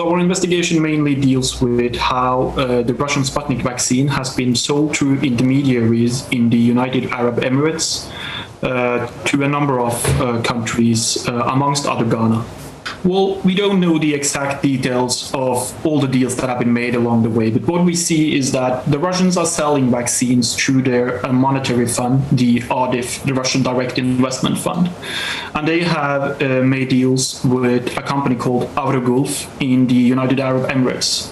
So our investigation mainly deals with how the Russian Sputnik vaccine has been sold through intermediaries in the United Arab Emirates to a number of countries, amongst other Ghana. Well, we don't know the exact details of all the deals that have been made along the way, but what we see is that the Russians are selling vaccines through their monetary fund, the RDIF, the Russian Direct Investment Fund. And they have made deals with a company called gov't in the United Arab Emirates.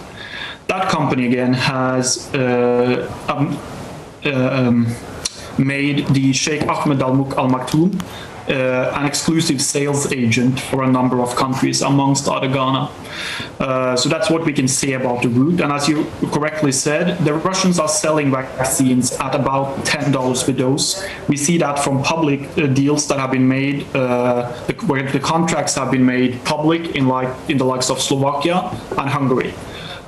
That company, again, has made the Sheikh Ahmed Al Maktoum an exclusive sales agent for a number of countries, amongst other Ghana. So that's what we can say about the route. And as you correctly said, the Russians are selling vaccines at about $10 per dose. We see that from public deals that have been made, where the contracts have been made public in the likes of Slovakia and Hungary.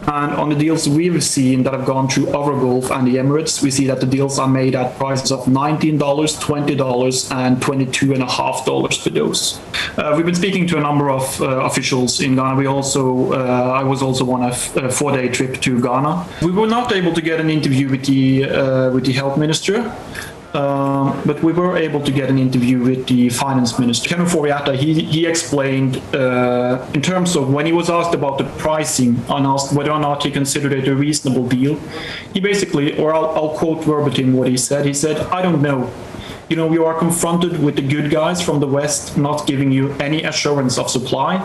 And on the deals we've seen that have gone through gov't and the Emirates, we see that the deals are made at prices of $19, $20, and $22.50 per dose. We've been speaking to a number of officials in Ghana. I was also on a 4-day trip to Ghana. We were not able to get an interview with the health minister. But we were able to get an interview with the finance minister. Ken Ofori-Atta, he explained in terms of when he was asked about the pricing and asked whether or not he considered it a reasonable deal, he basically, or I'll quote verbatim what he said, I don't know. You know, you are confronted with the good guys from the West not giving you any assurance of supply,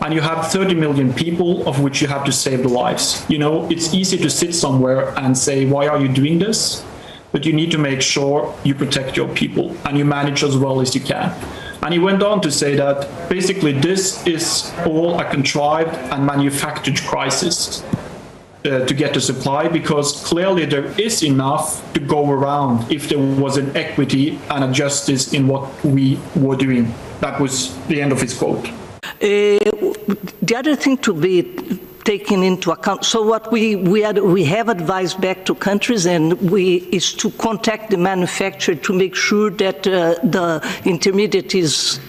and you have 30 million people of which you have to save the lives. You know, it's easy to sit somewhere and say, why are you doing this? But you need to make sure you protect your people and you manage as well as you can. And he went on to say that basically this is all a contrived and manufactured crisis to get the supply, because clearly there is enough to go around if there was an equity and a justice in what we were doing. That was the end of his quote. The other thing to be taken into account. So what we have advised back to countries is to contact the manufacturer to make sure that the intermediate is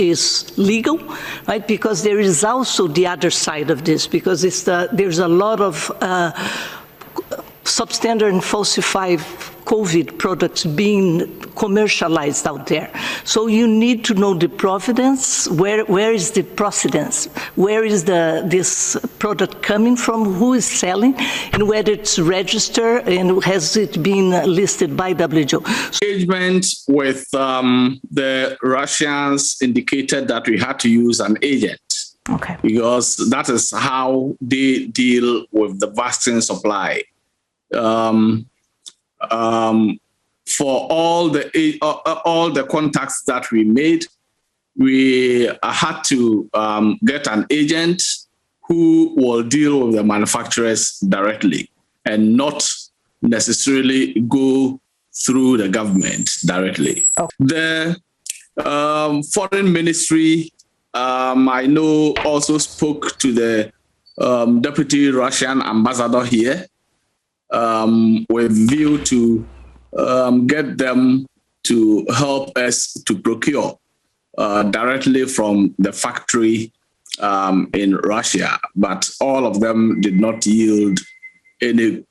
legal, right? Because there is also the other side of this, because there's a lot of substandard and falsified COVID products being commercialized out there. So you need to know the provenance, where is the procedence, where is this product coming from, who is selling, and whether it's registered and has it been listed by WHO. Engagement with the Russians indicated that we had to use an agent. Okay. Because that is how they deal with the vaccine supply. For all the contacts that we made, we had to get an agent who will deal with the manufacturers directly and not necessarily go through the government directly. Okay. The foreign ministry, I know, also spoke to the deputy Russian ambassador here with view to get them to help us to procure directly from the factory in Russia, but all of them did not yield any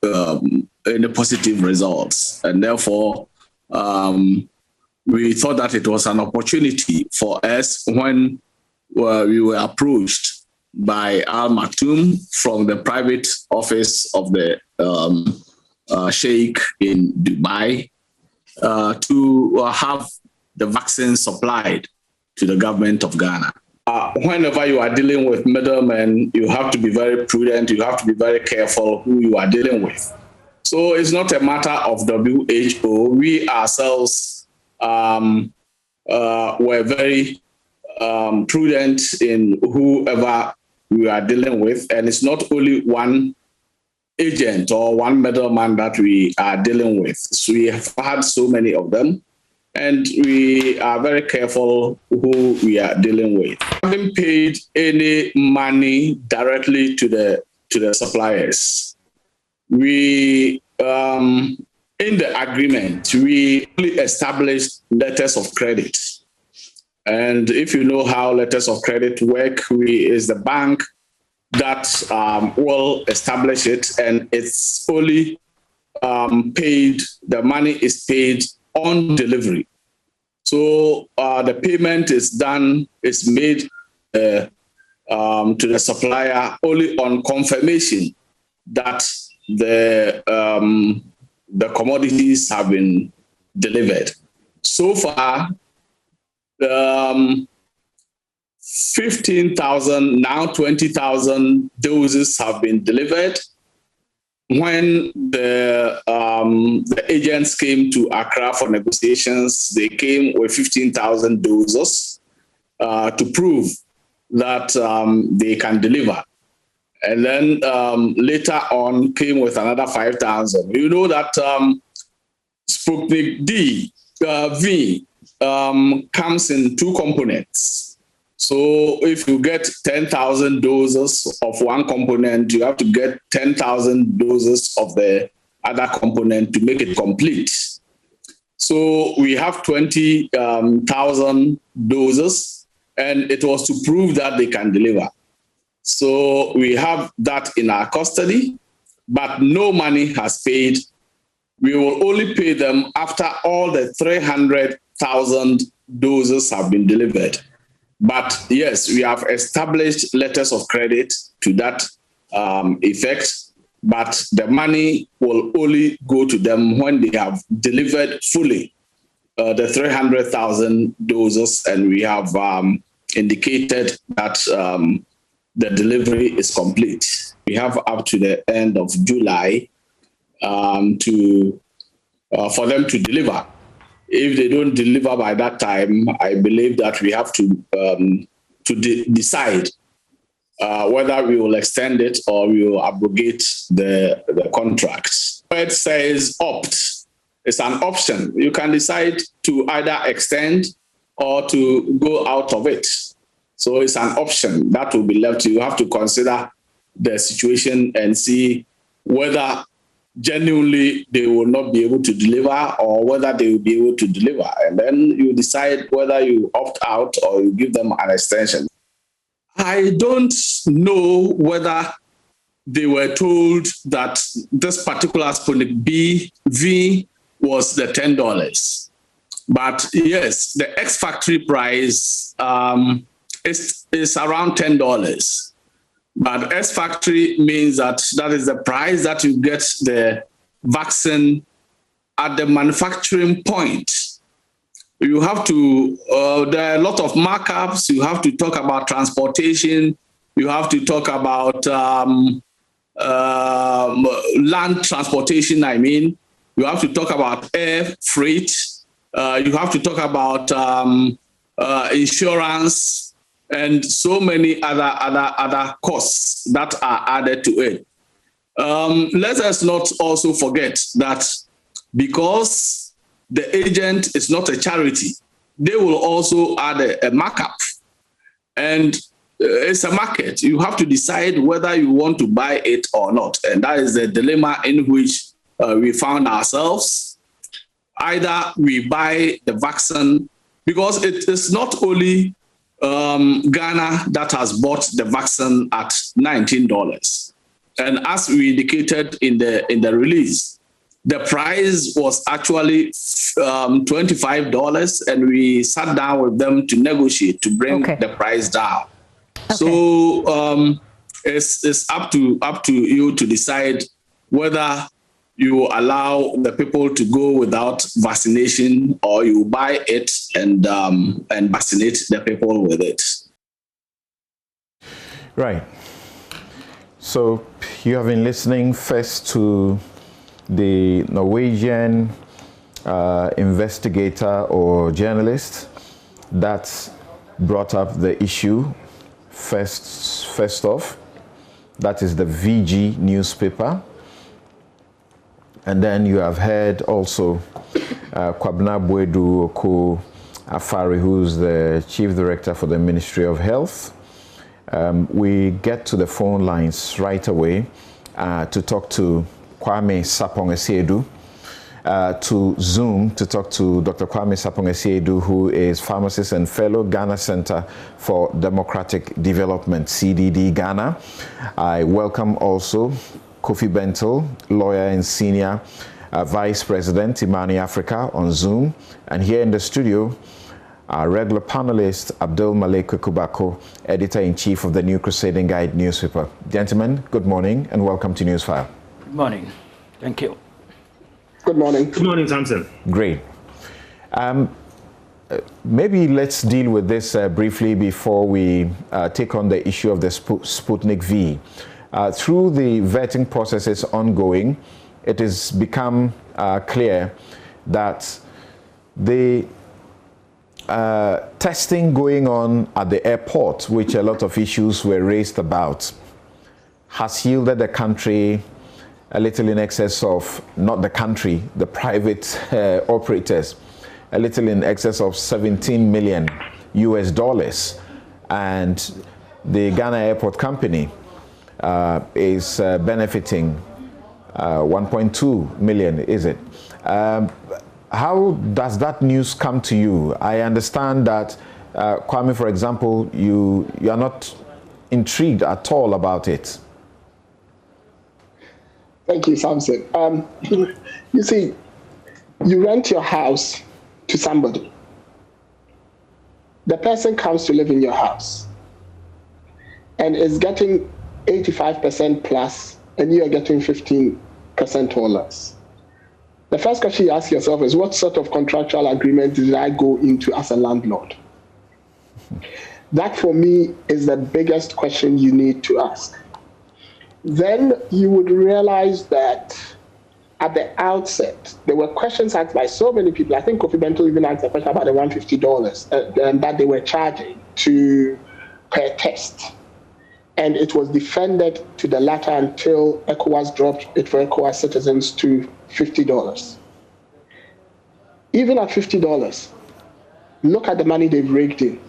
positive results, and therefore we thought that it was an opportunity for us when we were approached by Al Maktoum from the private office of the Sheikh in Dubai to have the vaccine supplied to the government of Ghana. Whenever you are dealing with middlemen, you have to be very prudent, you have to be very careful who you are dealing with. So it's not a matter of WHO. We ourselves were very prudent in whoever we are dealing with, and it's not only one agent or one middleman that we are dealing with. So we have had so many of them, and we are very careful who we are dealing with. Having paid any money directly to the suppliers, we in the agreement we established letters of credit. And if you know how letters of credit work, is the bank that will establish it, and it's only paid, the money is paid on delivery. So the payment is made to the supplier only on confirmation that the commodities have been delivered. So far, 15,000, now 20,000 doses have been delivered. When the agents came to Accra for negotiations, they came with 15,000 doses to prove that they can deliver. And then later on came with another 5,000. You know that Sputnik V comes in two components. So if you get 10,000 doses of one component, you have to get 10,000 doses of the other component to make it complete. So we have 20,000 doses, and it was to prove that they can deliver. So we have that in our custody, but no money has paid. We will only pay them after all the 300,000 doses have been delivered. But yes, we have established letters of credit to that effect, but the money will only go to them when they have delivered fully the 300,000 doses, and we have indicated that the delivery is complete. We have up to the end of July for them to deliver. If they don't deliver by that time, I believe that we have to decide whether we will extend it or we will abrogate the contract. It says opt. It's an option. You can decide to either extend or to go out of it. So it's an option that will be left. You have to consider the situation and see whether genuinely they will not be able to deliver or whether they will be able to deliver. And then you decide whether you opt out or you give them an extension. I don't know whether they were told that this particular Sputnik V was the $10. But yes, the ex-factory price is around $10. But ex-factory means that is the price that you get the vaccine at the manufacturing point. You have to, there are a lot of markups. You have to talk about transportation. You have to talk about land transportation, I mean. You have to talk about air freight. You have to talk about insurance, and so many other costs that are added to it. Let us not also forget that because the agent is not a charity, they will also add a markup. And it's a market. You have to decide whether you want to buy it or not. And that is the dilemma in which we found ourselves. Either we buy the vaccine, because it is not only Ghana that has bought the vaccine at $19. And as we indicated in the release, the price was actually $25, and we sat down with them to negotiate to bring the price down. Okay. So it's up to you to decide whether you allow the people to go without vaccination or you buy it and vaccinate the people with it. Right. So you have been listening first to the Norwegian investigator or journalist that brought up the issue first off. That is the VG newspaper. And then you have heard also Kwabena Boedu Oko Afari, who's the Chief Director for the Ministry of Health. We get to the phone lines right away to talk to Kwame Sapong Esiedu, to Zoom to talk to Dr. Kwame Sapong-Asiedu, who is pharmacist and fellow Ghana Center for Democratic Development, CDD Ghana. I welcome also Kofi Bentil, lawyer and senior vice president, Imani Africa, on Zoom. And here in the studio, our regular panelist, Abdul Malik Kubako, editor-in-chief of the New Crusading Guide newspaper. Gentlemen, good morning and welcome to Newsfile. Good morning. Thank you. Good morning. Good morning, Samson. Great. Maybe let's deal with this briefly before we take on the issue of the Sputnik V. Through the vetting processes ongoing, it has become clear that the testing going on at the airport, which a lot of issues were raised about, has yielded the country a little in excess of, not the country, the private operators, a little in excess of $17 million US. And the Ghana Airport Company is benefiting 1.2 million, is it? How does that news come to you? I understand that, Kwame, for example, you are not intrigued at all about it. Thank you, Samson. You see, you rent your house to somebody. The person comes to live in your house and is getting 85% plus, and you are getting 15% or less. The first question you ask yourself is, what sort of contractual agreement did I go into as a landlord? That, for me, is the biggest question you need to ask. Then you would realize that at the outset, there were questions asked by so many people. I think Kofi Bentil even asked a question about the $150 that they were charging per test. And it was defended to the latter until ECOWAS dropped it for ECOWAS citizens to $50. Even at $50, look at the money they've raked in.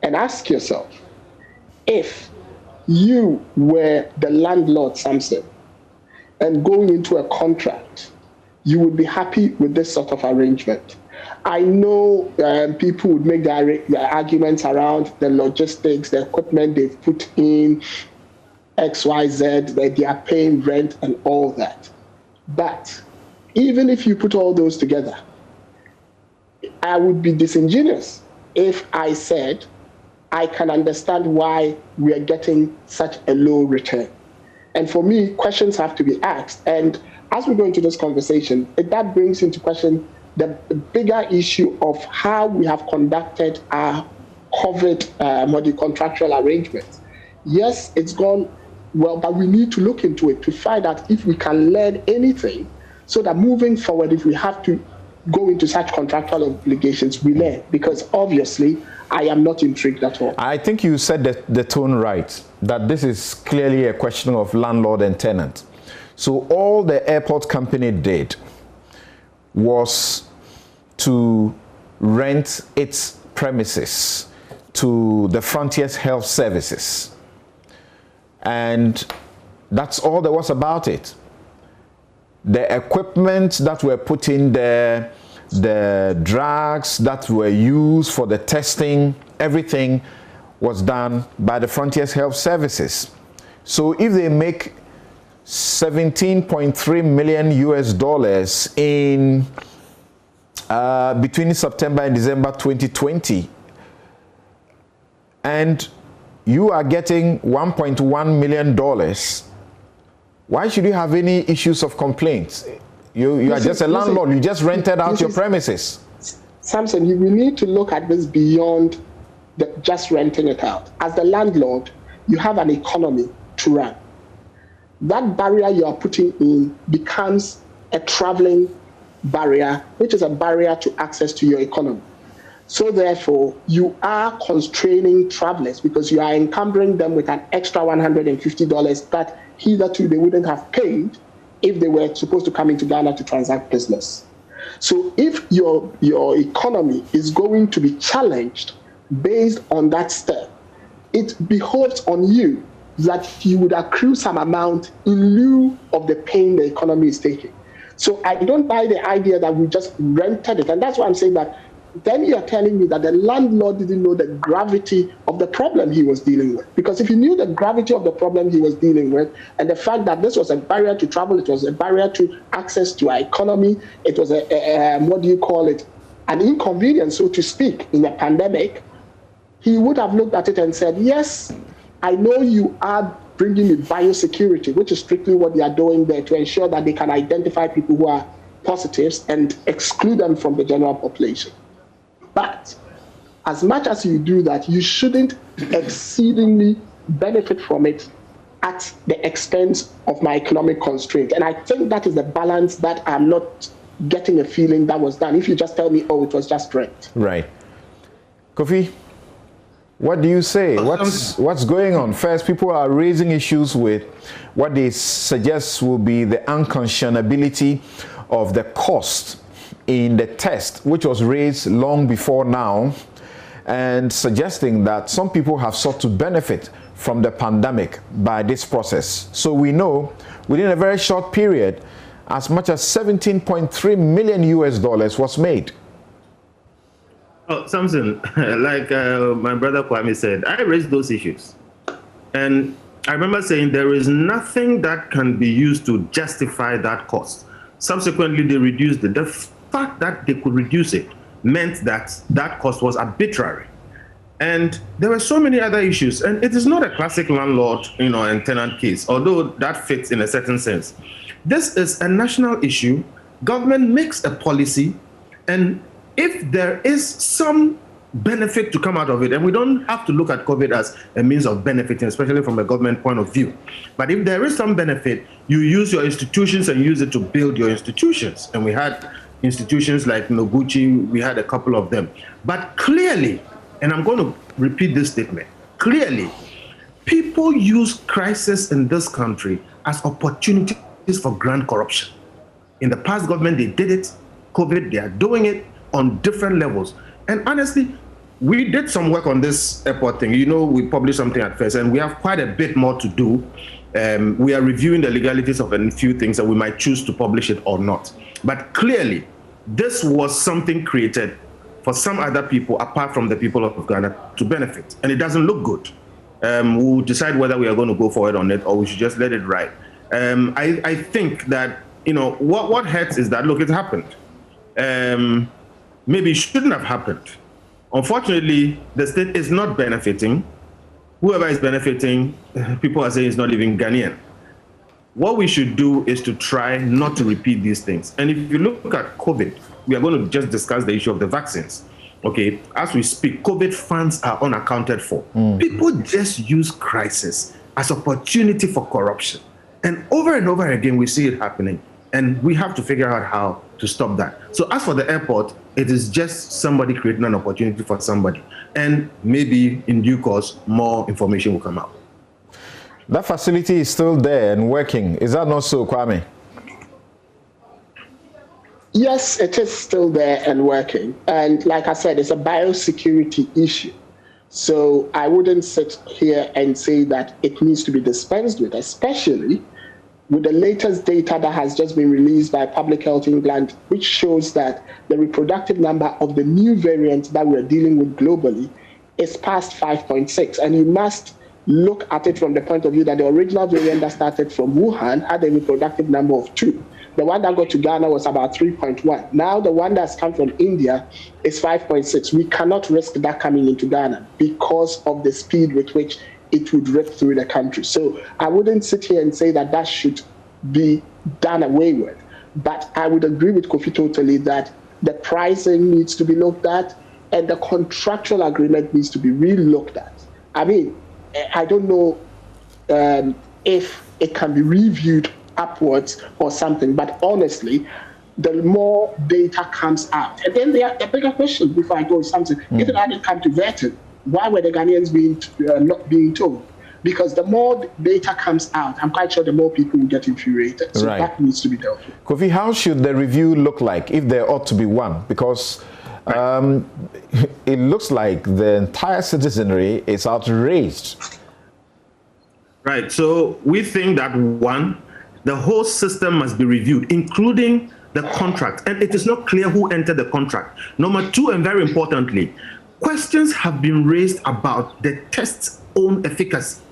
And ask yourself, if you were the landlord, Samson, and going into a contract, you would be happy with this sort of arrangement. I know people would make their arguments around the logistics, the equipment they've put in, XYZ, that they are paying rent and all that. But even if you put all those together, I would be disingenuous if I said, I can understand why we are getting such a low return. And for me, questions have to be asked. And as we go into this conversation, that brings into question the bigger issue of how we have conducted our COVID contractual arrangements. Yes, it's gone well, but we need to look into it to find out if we can learn anything so that moving forward, if we have to go into such contractual obligations, we learn. Because obviously, I am not intrigued at all. I think you said the tone right, that this is clearly a question of landlord and tenant. So all the airport company did was to rent its premises to the Frontiers Health Services. And that's all there was about it. The equipment that were put in there, the drugs that were used for the testing, everything was done by the Frontiers Health Services. So if they make $17.3 million US in between September and December 2020, and you are getting $1.1 million, why should you have any issues of complaints? You are just a landlord. You just rented out your premises. Samson, we need to look at this beyond just renting it out. As the landlord, you have an economy to run. That barrier you are putting in becomes a traveling barrier, which is a barrier to access to your economy. So therefore, you are constraining travelers because you are encumbering them with an extra $150 that hitherto they wouldn't have paid if they were supposed to come into Ghana to transact business. So if your economy is going to be challenged based on that step, it behoves on you that you would accrue some amount in lieu of the pain the economy is taking. So I don't buy the idea that we just rented it. And that's why I'm saying that then you're telling me that the landlord didn't know the gravity of the problem he was dealing with. Because if he knew the gravity of the problem he was dealing with, and the fact that this was a barrier to travel, it was a barrier to access to our economy, it was an inconvenience, so to speak, in a pandemic, he would have looked at it and said, yes, I know you are bringing in biosecurity, which is strictly what they are doing there to ensure that they can identify people who are positives and exclude them from the general population. But as much as you do that, you shouldn't exceedingly benefit from it at the expense of my economic constraint. And I think that is the balance that I'm not getting a feeling that was done. If you just tell me, oh, it was just rent. Right. Kofi, what do you say? What's going on? First, people are raising issues with what they suggest will be the unconscionability of the cost in the test, which was raised long before now, and suggesting that some people have sought to benefit from the pandemic by this process. So we know within a very short period, as much as $17.3 million was made. Oh, Samson, like my brother Kwame said, I raised those issues. And I remember saying there is nothing that can be used to justify that cost. Subsequently, they reduced it. The fact that they could reduce it meant that that cost was arbitrary. And there were so many other issues. And it is not a classic landlord, and tenant case, although that fits in a certain sense. This is a national issue. Government makes a policy, and if there is some benefit to come out of it, and we don't have to look at COVID as a means of benefiting, especially from a government point of view. But if there is some benefit, you use your institutions and use it to build your institutions. And we had institutions like Noguchi, we had a couple of them. But clearly, and I'm going to repeat this statement, clearly, people use crisis in this country as opportunities for grand corruption. In the past government, they did it. COVID, they are doing it on different levels. And honestly, we did some work on this airport thing. We published something at first, and we have quite a bit more to do. We are reviewing the legalities of a few things, and we might choose to publish it or not. But clearly, this was something created for some other people, apart from the people of Ghana, to benefit. And it doesn't look good. We'll decide whether we are going to go forward on it or we should just let it ride. I think that, what hurts is that, look, it happened. Maybe it shouldn't have happened. Unfortunately, the state is not benefiting. Whoever is benefiting, people are saying it's not even Ghanaian. What we should do is to try not to repeat these things. And if you look at COVID, we are going to just discuss the issue of the vaccines. Okay, as we speak, COVID funds are unaccounted for. People just use crisis as opportunity for corruption. And over again, we see it happening. And we have to figure out how to stop that. So as for the airport, it is just somebody creating an opportunity for somebody. And maybe in due course, more information will come out. That facility is still there and working. Is that not so, Kwame? Yes, it is still there and working. And like I said, it's a biosecurity issue. So I wouldn't sit here and say that it needs to be dispensed with, especially with the latest data that has just been released by Public Health England, which shows that the reproductive number of the new variant that we're dealing with globally is past 5.6. And you must look at it from the point of view that the original variant that started from Wuhan had a reproductive number of 2. The one that got to Ghana was about 3.1. Now the one that's come from India is 5.6. We cannot risk that coming into Ghana because of the speed with which it would rip through the country. So I wouldn't sit here and say that that should be done away with. But I would agree with Kofi totally that the pricing needs to be looked at and the contractual agreement needs to be re-looked at. I mean, I don't know if it can be reviewed upwards or something, but honestly, the more data comes out. And then the bigger question before I go is something, if it hadn't come to vetting, why were the Ghanaians not being told? Because the more data comes out, I'm quite sure the more people will get infuriated. So that needs to be dealt with. Kofi, how should the review look like, if there ought to be one? Because it looks like the entire citizenry is outraged. Right. So we think that one, the whole system must be reviewed, including the contract. And it is not clear who entered the contract. Number two, and very importantly, questions have been raised about the test's own efficacy.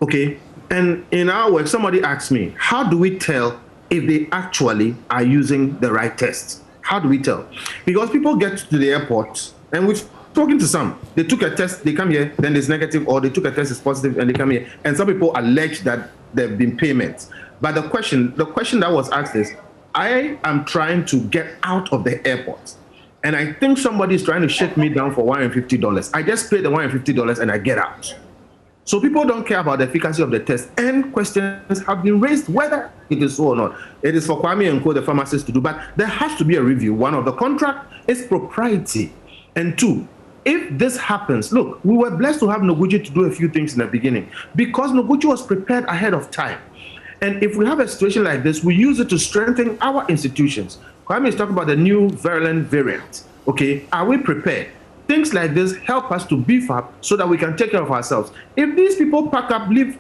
Okay? And in our work, somebody asked me, how do we tell if they actually are using the right test? How do we tell? Because people get to the airport, and we've spoken to some. They took a test, they come here, then it's negative, or they took a test, it's positive, and they come here. And some people allege that there have been payments. But the question that was asked is, I am trying to get out of the airport, and I think somebody is trying to shut me down for $150. I just pay the $150 and I get out. So people don't care about the efficacy of the test, and questions have been raised whether it is so or not. It is for Kwame and Co, the pharmacist, to do, but there has to be a review. One, of the contract is propriety, and two, if this happens, look, we were blessed to have Noguchi to do a few things in the beginning because Noguchi was prepared ahead of time. And if we have a situation like this, we use it to strengthen our institutions. Kwame is talking about the new virulent variant. Okay, are we prepared? Things like this help us to beef up so that we can take care of ourselves. If these people pack up, leave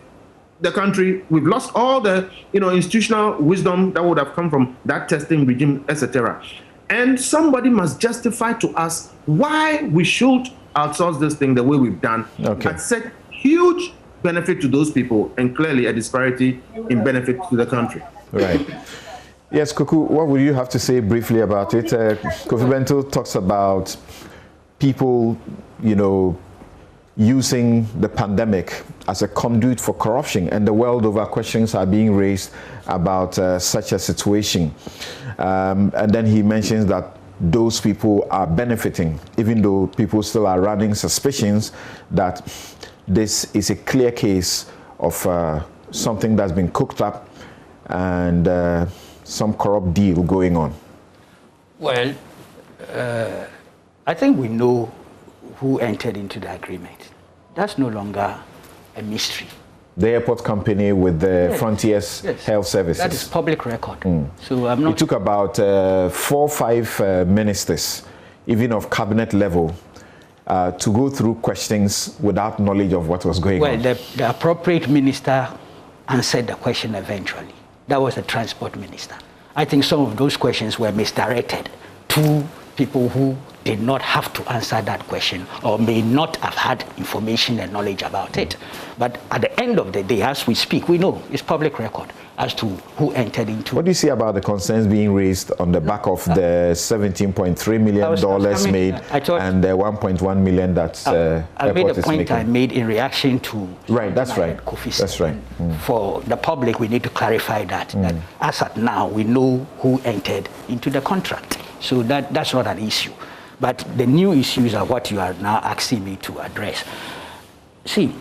the country, we've lost all the institutional wisdom that would have come from that testing regime, etc. And somebody must justify to us why we should outsource this thing the way we've done. Okay. At such huge benefit to those people, and clearly a disparity in benefit to the country. Right. Yes, Kuku, what would you have to say briefly about it? Kofi Bento talks about people, using the pandemic as a conduit for corruption, and the world over questions are being raised about such a situation. And then he mentions that those people are benefiting, even though people still are running suspicions that this is a clear case of something that's been cooked up and some corrupt deal going on. Well, I think we know who entered into the agreement. That's no longer a mystery. The airport company with the Frontiers Health Services. That is public record. So I'm not. It took about 4 or 5 ministers, even of cabinet level, to go through questions without knowledge of what was going on. Well, the appropriate minister answered the question eventually. That was the transport minister. I think some of those questions were misdirected to people who did not have to answer that question or may not have had information and knowledge about it. But at the end of the day, as we speak, we know it's public record as to who entered into. What do you see about the concerns being raised on the back of the $17.3 million made and the $1.1 million that I made airport a point making? I made in reaction to that's right. That's right. For the public, we need to clarify that, that as at now, we know who entered into the contract. So that's not an issue. But the new issues are what you are now asking me to address. See,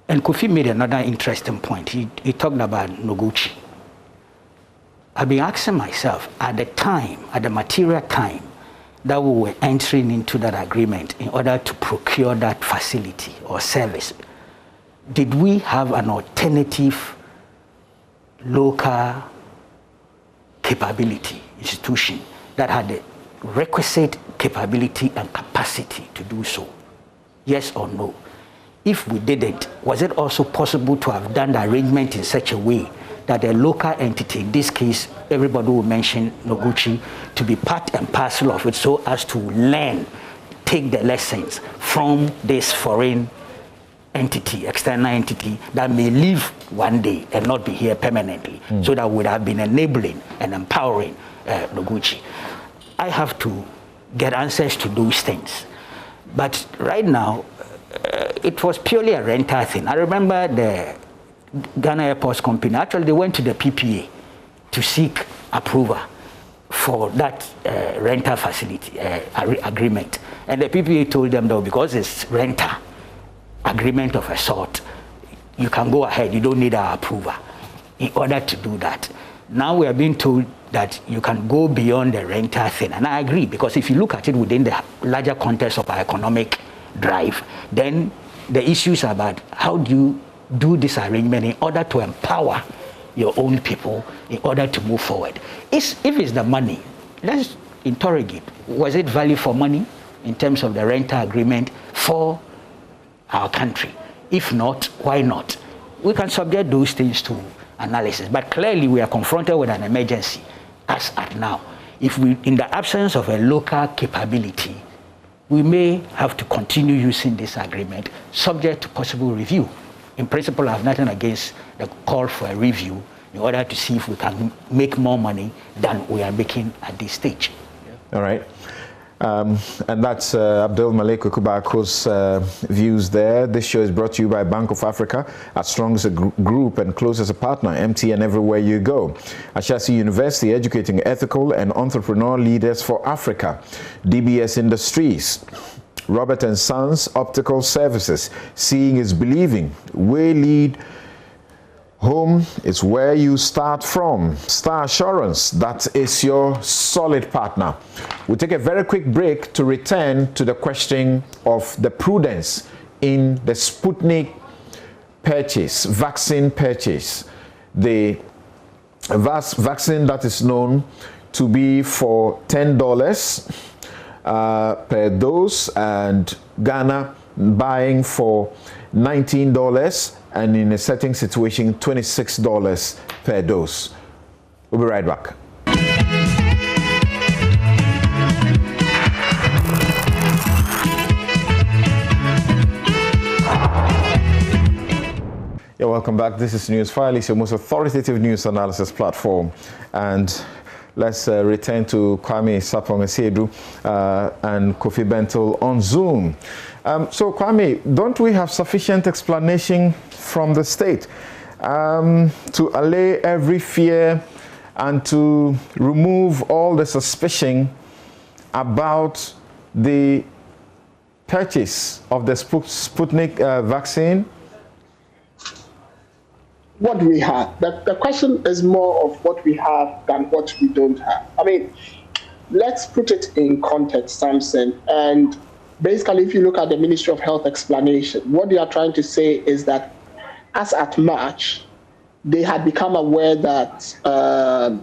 and Kofi made another interesting point. He talked about Noguchi. I've been asking myself, at the material time that we were entering into that agreement in order to procure that facility or service, did we have an alternative local capability institution that had the requisite capability and capacity to do so? Yes or no? If we didn't, was it also possible to have done the arrangement in such a way that a local entity, in this case, everybody will mention Noguchi, to be part and parcel of it so as to learn, take the lessons from this foreign entity, external entity that may leave one day and not be here permanently, so that would have been enabling and empowering Noguchi. I have to get answers to those things. But right now, it was purely a rental thing. I remember the Ghana Airports Company, actually they went to the PPA to seek approval for that rental facility agreement. And the PPA told them, though, because it's rental agreement of a sort, you can go ahead, you don't need our approval in order to do that. Now we are being told that you can go beyond the rental thing. And I agree, because if you look at it within the larger context of our economic drive, then the issues are about how do you do this arrangement in order to empower your own people in order to move forward. If it's the money, let's interrogate. Was it value for money in terms of the rental agreement for our country? If not, why not? we can subject those things to analysis. But clearly, we are confronted with an emergency as at now. If we, in the absence of a local capability, we may have to continue using this agreement subject to possible review. In principle, I have nothing against the call for a review in order to see if we can make more money than we are making at this stage. All right. And that's Abdul Malik Okubako's views there. This show is brought to you by Bank of Africa, as strong as a group and close as a partner, MTN everywhere you go. Ashasi University, educating ethical and entrepreneur leaders for Africa. DBS Industries. Robert & Sons Optical Services, seeing is believing. We lead. Home is where you start from. Star Assurance, that is your solid partner. We'll take a very quick break to return to the question of the prudence in the Sputnik purchase, vaccine purchase. The vaccine that is known to be for $10 per dose, and Ghana buying for $19, and in a certain situation, $26 per dose. We'll be right back. Yeah, welcome back. This is Newsfile. It's your most authoritative news analysis platform. And let's return to Kwame Sapong-Asiedu and Kofi Bentil on Zoom. So, Kwame, don't we have sufficient explanation from the state to allay every fear and to remove all the suspicion about the purchase of the Sputnik vaccine? What we have. The question is more of what we have than what we don't have. I mean, let's put it in context, Samson. And basically, if you look at the Ministry of Health explanation, what they are trying to say is that as at March, they had become aware that the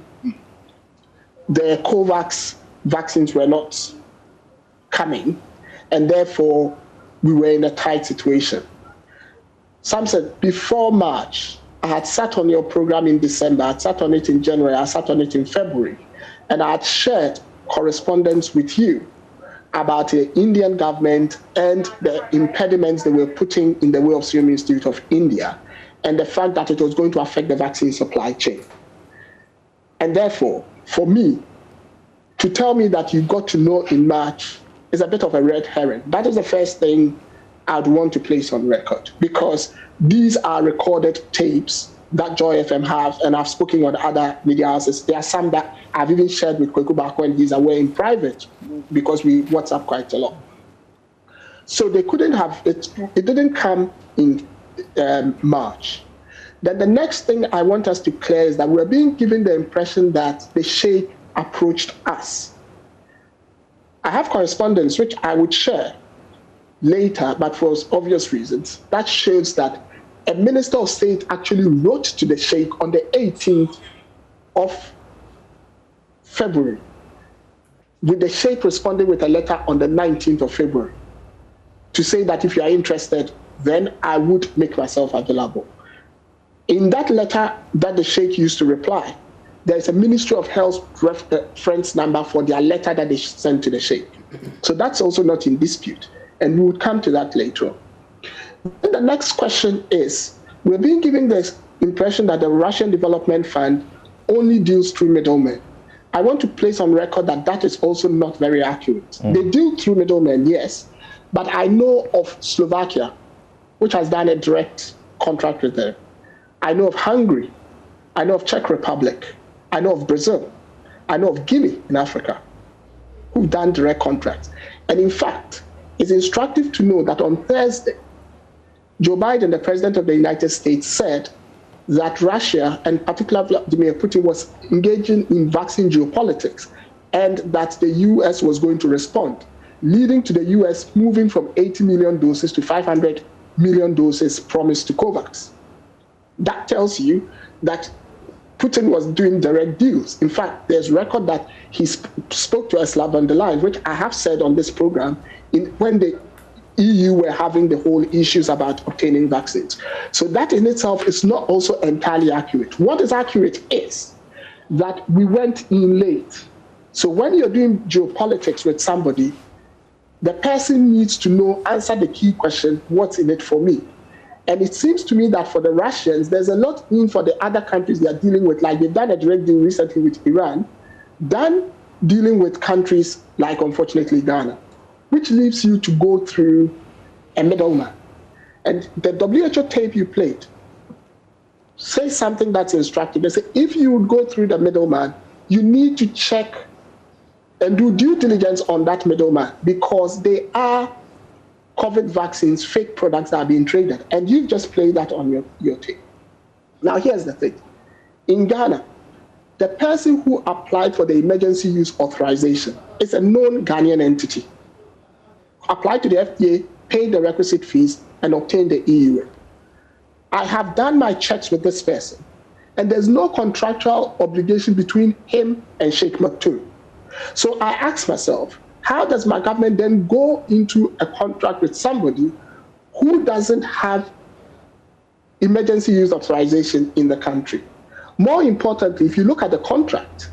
COVAX vaccines were not coming, and therefore we were in a tight situation. Samson, before March, I had sat on your program in December, I had sat on it in January, I sat on it in February, and I had shared correspondence with you about the Indian government and the impediments they were putting in the way of Serum Institute of India, and the fact that it was going to affect the vaccine supply chain. And therefore, for me, to tell me that you got to know in March is a bit of a red herring. That is the first thing I'd want to place on record, because these are recorded tapes that Joy FM have, and I've spoken on other media houses. There are some that I've even shared with Kweku Bako, and he's aware in private, because we WhatsApp quite a lot. So they couldn't have, it didn't come in March. Then the next thing I want us to clear is that we're being given the impression that the Sheikh approached us. I have correspondence which I would share later, but for obvious reasons, that shows that a minister of state actually wrote to the Sheikh on the 18th of February, with the Sheikh responding with a letter on the 19th of February to say that if you are interested, then I would make myself available. In that letter that the Sheikh used to reply, there's a Ministry of Health reference number for their letter that they sent to the Sheikh. So that's also not in dispute, and we would come to that later on. And the next question is, we're being given the impression that the Russian Development Fund only deals through middlemen. I want to place on record that that is also not very accurate. They deal through middlemen, yes, but I know of Slovakia, which has done a direct contract with them. I know of Hungary. I know of Czech Republic. I know of Brazil. I know of Guinea in Africa, who've done direct contracts. And in fact, it's instructive to know that on Thursday, Joe Biden, the president of the United States, said that Russia, and particularly Vladimir Putin, was engaging in vaccine geopolitics, and that the US was going to respond, leading to the US moving from 80 million doses to 500 million doses promised to COVAX. That tells you that Putin was doing direct deals. In fact, there's record that he spoke to Ursula von der Leyen, which I have said on this program, when they EU were having the whole issues about obtaining vaccines. So that in itself is not also entirely accurate. What is accurate is that we went in late. So when you're doing geopolitics with somebody, the person needs to answer the key question, what's in it for me? And it seems to me that for the Russians, there's a lot in for the other countries they are dealing with, like they've done a direct deal recently with Iran, than dealing with countries like, unfortunately, Ghana, which leaves you to go through a middleman. And the WHO tape you played says something that's instructive. They say if you would go through the middleman, you need to check and do due diligence on that middleman, because they are COVID vaccines, fake products that are being traded. And you've just played that on your tape. Now, here's the thing. In Ghana, the person who applied for the emergency use authorization is a known Ghanaian entity. Applied to the FDA, paid the requisite fees, and obtained the EUA. I have done my checks with this person, and there's no contractual obligation between him and Sheikh Maktoum. So I ask myself, how does my government then go into a contract with somebody who doesn't have emergency use authorization in the country? More importantly, if you look at the contract,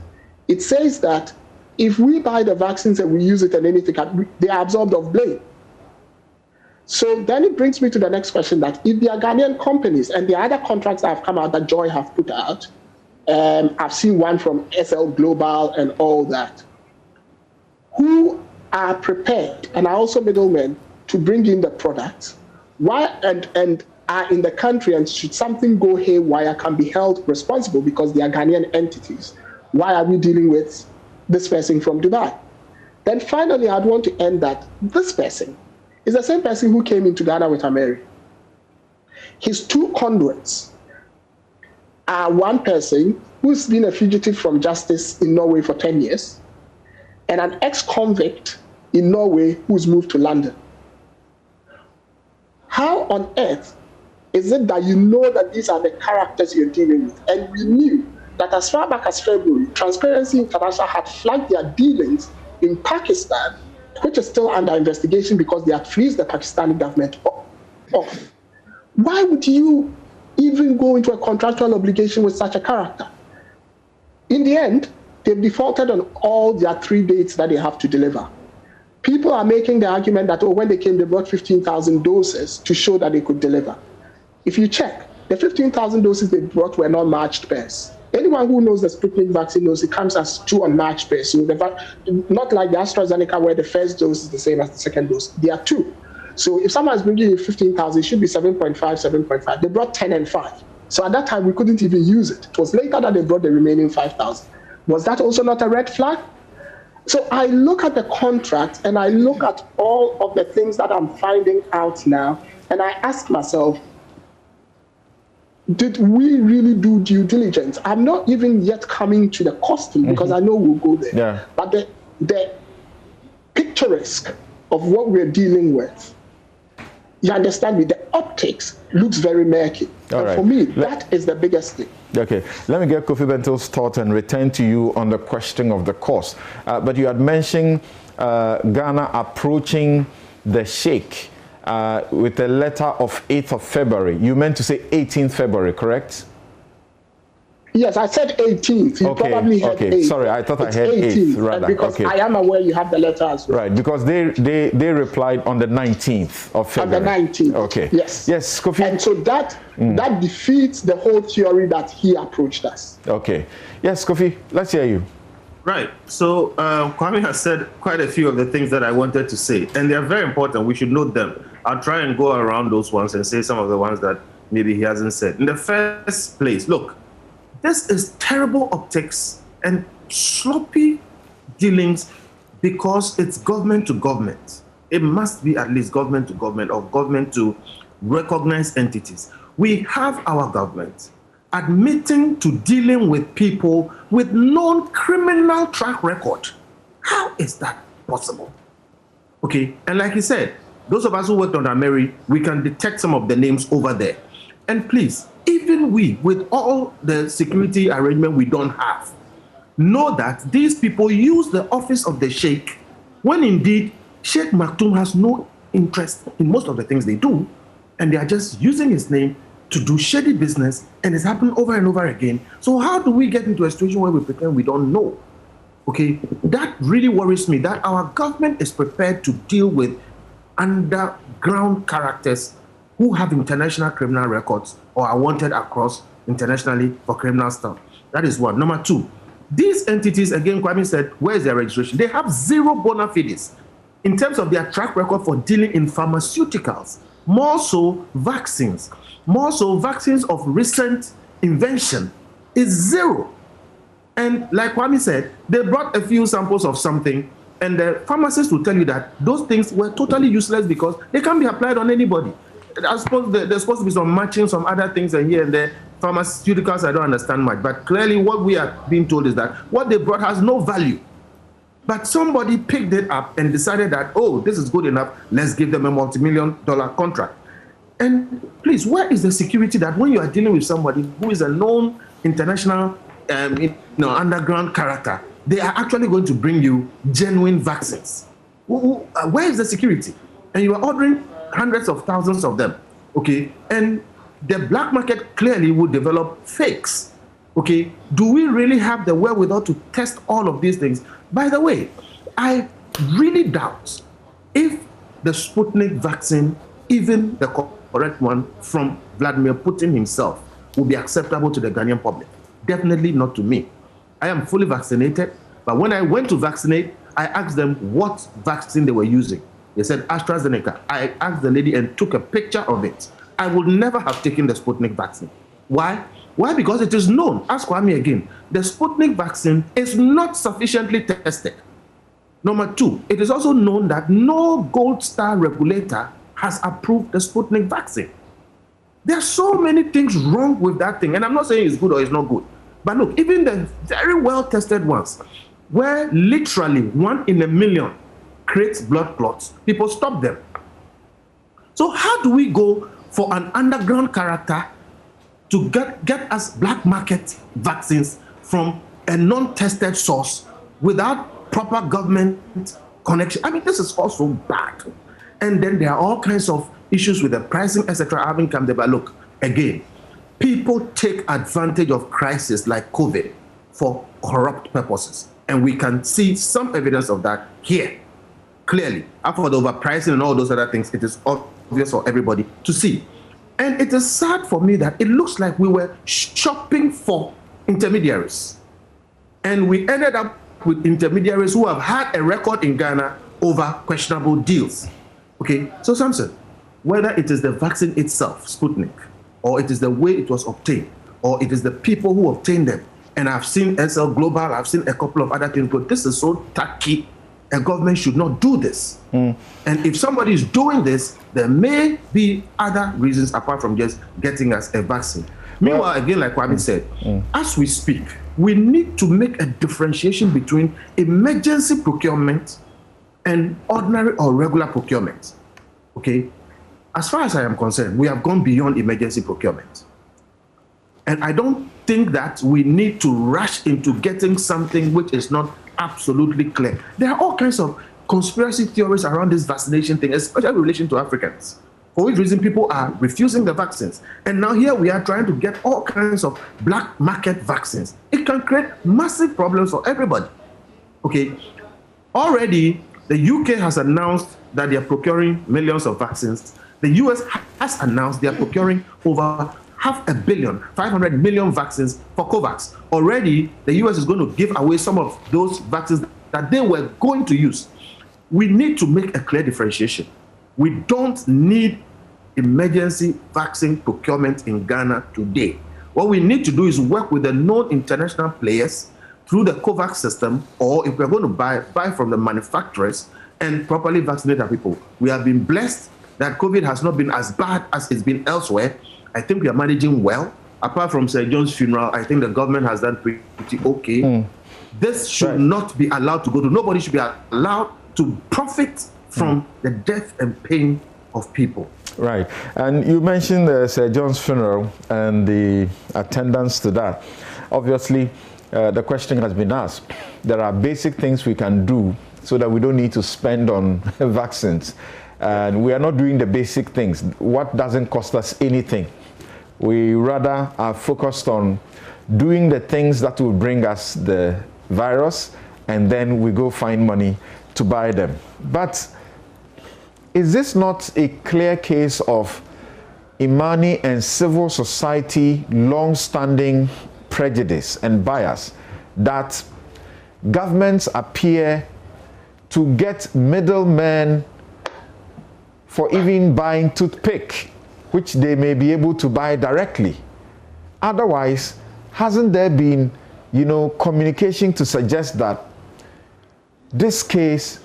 it says that if we buy the vaccines and we use it and anything, they are absolved of blame. So then it brings me to the next question, that if they are Ghanaian companies, and the other contracts that have come out that Joy have put out, I've seen one from SL Global and all that, who are prepared and are also middlemen to bring in the products, and are in the country, and should something go haywire, can be held responsible because they are Ghanaian entities. Why are we dealing with this person from Dubai? Then finally, I'd want to end that this person is the same person who came into Ghana with Ameri. His two conduits are one person who's been a fugitive from justice in Norway for 10 years, and an ex-convict in Norway who's moved to London. How on earth is it that you know that these are the characters you're dealing with? And we knew that as far back as February, Transparency International had flagged their dealings in Pakistan, which is still under investigation because they had fleeced the Pakistani government off. Why would you even go into a contractual obligation with such a character? In the end, they've defaulted on all their 3 dates that they have to deliver. People are making the argument that, when they came, they brought 15,000 doses to show that they could deliver. If you check, the 15,000 doses they brought were not matched pairs. Anyone who knows the Sputnik vaccine knows it comes as 2 unmatched pairs. So not like the AstraZeneca, where the first dose is the same as the second dose. They are 2. So if someone is bringing you 15,000, it should be 7.5, 7.5. They brought 10 and 5. So at that time, we couldn't even use it. It was later that they brought the remaining 5,000. Was that also not a red flag? So I look at the contract and I look at all of the things that I'm finding out now, and I ask myself, did we really do due diligence? I'm not even yet coming to the costing, because I know we'll go there. Yeah. But the picturesque of what we're dealing with, you understand me, the optics looks very murky. All and right. for me, that is the biggest thing. Okay, let me get Kofi Bento's thought and return to you on the question of the cost. But you had mentioned Ghana approaching the Sheikh with a letter of 8th of February. You meant to say 18th February, correct? Yes, I said 18th. You probably heard 8th. Sorry, I thought it's I heard 8th rather. Because I am aware you have the letter as well. Right, because they replied on the 19th of February. On the 19th. Okay. Yes. Yes, Kofi. And so that defeats the whole theory that he approached us. Okay. Yes, Kofi, let's hear you. Right. So Kwame has said quite a few of the things that I wanted to say, and they are very important. We should note them. I'll try and go around those ones and say some of the ones that maybe he hasn't said. In the first place, look, this is terrible optics and sloppy dealings because it's government to government. It must be at least government to government, or government to recognized entities. We have our government admitting to dealing with people with non-criminal track record. How is that possible? Okay, and like he said, those of us who worked on Ameri, we can detect some of the names over there. And please, even we, with all the security arrangement we don't have, know that these people use the office of the Sheikh when indeed Sheikh Maktoum has no interest in most of the things they do, and they are just using his name to do shady business, and it's happened over and over again. So how do we get into a situation where we pretend we don't know? Okay, that really worries me, that our government is prepared to deal with underground characters who have international criminal records or are wanted across internationally for criminal stuff. That is one. Number two, these entities, again, Kwame said, where is their registration? They have zero bona fides in terms of their track record for dealing in pharmaceuticals, more so vaccines, more so vaccines of recent invention is zero. And like Kwame said, they brought a few samples of something, and the pharmacists will tell you that those things were totally useless because they can't be applied on anybody. I suppose there's supposed to be some matching, some other things, and here and there. Pharmaceuticals, I don't understand much. But clearly what we are being told is that what they brought has no value. But somebody picked it up and decided that, oh, this is good enough, let's give them a multi-million-dollar contract. And please, where is the security that when you are dealing with somebody who is a known international underground character, they are actually going to bring you genuine vaccines? Where is the security? And you are ordering hundreds of thousands of them, okay? And the black market clearly would develop fakes, okay? Do we really have the wherewithal to test all of these things? By the way, I really doubt if the Sputnik vaccine, even the correct one from Vladimir Putin himself, will be acceptable to the Ghanaian public. Definitely not to me. I am fully vaccinated, but when I went to vaccinate, I asked them what vaccine they were using. They said AstraZeneca. I asked the lady and took a picture of it. I would never have taken the Sputnik vaccine. Why? Why? Because it is known, ask Kwame again, the Sputnik vaccine is not sufficiently tested. Number two, it is also known that no gold star regulator has approved the Sputnik vaccine. There are so many things wrong with that thing, and I'm not saying it's good or it's not good. But look, even the very well-tested ones, where literally 1 in a million creates blood clots, people stop them. So how do we go for an underground character to get us black market vaccines from a non-tested source without proper government connection? I mean, this is also bad. And then there are all kinds of issues with the pricing, etc. having come there. But look, again, people take advantage of crises like COVID for corrupt purposes. And we can see some evidence of that here. Clearly, after the overpricing and all those other things, it is obvious for everybody to see. And it is sad for me that it looks like we were shopping for intermediaries. And we ended up with intermediaries who have had a record in Ghana over questionable deals. Okay, so Samson, whether it is the vaccine itself, Sputnik, or it is the way it was obtained, or it is the people who obtained them, and I've seen SL Global, I've seen a couple of other things, but this is so tacky. A government should not do this. And if somebody is doing this, there may be other reasons apart from just getting us a vaccine. Meanwhile, again, like Kwame said, as we speak, we need to make a differentiation between emergency procurement and ordinary or regular procurement. Okay? As far as I am concerned, we have gone beyond emergency procurement. And I don't think that we need to rush into getting something which is not absolutely clear. There are all kinds of conspiracy theories around this vaccination thing, especially in relation to Africans, for which reason people are refusing the vaccines. And now here we are trying to get all kinds of black market vaccines. It can create massive problems for everybody. Okay, already the UK has announced that they are procuring millions of vaccines. The US has announced they are procuring over 500 million, 500 million vaccines for COVAX. Already, the US is going to give away some of those vaccines that they were going to use. We need to make a clear differentiation. We don't need emergency vaccine procurement in Ghana today. What we need to do is work with the known international players through the COVAX system, or if we're going to buy from the manufacturers and properly vaccinate our people. We have been blessed that COVID has not been as bad as it's been elsewhere. I think we are managing well. Apart from Sir John's funeral, I think the government has done pretty okay. This should not be allowed to go to. Nobody should be allowed to profit from the death and pain of people. Right. And you mentioned Sir John's funeral and the attendance to that. Obviously, the question has been asked. There are basic things we can do so that we don't need to spend on vaccines. And we are not doing the basic things. What doesn't cost us anything? We rather are focused on doing the things that will bring us the virus, and then we go find money to buy them. But is this not a clear case of Imani and civil society long-standing prejudice and bias that governments appear to get middlemen for even buying toothpick, which they may be able to buy directly? Otherwise, hasn't there been, communication to suggest that this case,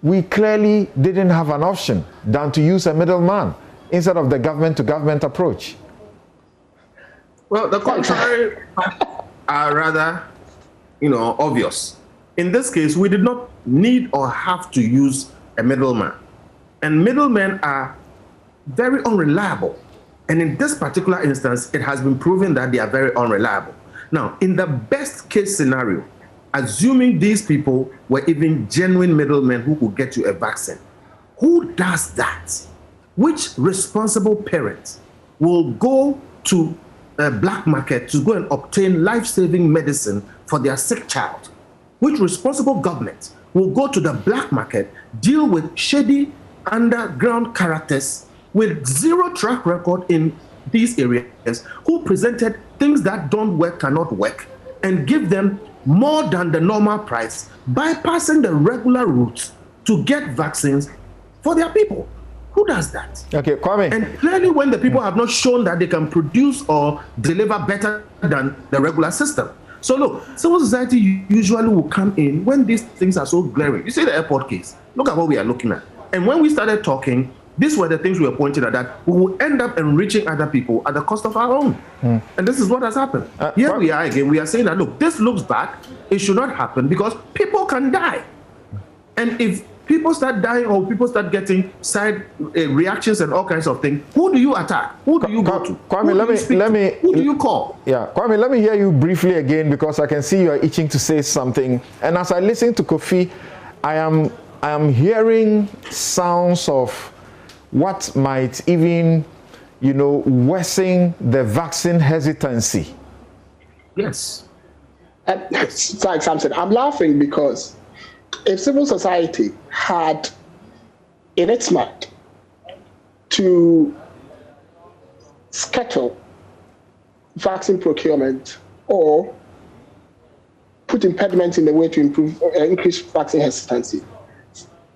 we clearly didn't have an option than to use a middleman instead of the government-to-government approach? Well, the contrary are rather, obvious. In this case, we did not need or have to use a middleman. And middlemen are very unreliable. And in this particular instance, it has been proven that they are very unreliable. Now, in the best case scenario, assuming these people were even genuine middlemen who could get you a vaccine, who does that? Which responsible parent will go to a black market to go and obtain life-saving medicine for their sick child? Which responsible government will go to the black market, deal with shady underground characters with zero track record in these areas, who presented things that don't work, cannot work, and give them more than the normal price, bypassing the regular routes to get vaccines for their people? Who does that? Okay, Kwame. And clearly, when the people have not shown that they can produce or deliver better than the regular system. So look, civil society usually will come in when these things are so glaring. You see the airport case. Look at what we are looking at. And when we started talking, these were the things we were pointing at, that we will end up enriching other people at the cost of our own. And this is what has happened. Here we are again. We are saying that, look, this looks bad. It should not happen because people can die. And if people start dying or people start getting side reactions and all kinds of things, who do you attack? Who do you go to? Kwame, who do you call? Yeah, Kwame, let me hear you briefly again, because I can see you are itching to say something. And as I listen to Kofi, I am hearing sounds of what might even, worsen the vaccine hesitancy. Yes. Sorry, Samson, I'm laughing because if civil society had in its mind to schedule vaccine procurement or put impediments in the way to increase vaccine hesitancy,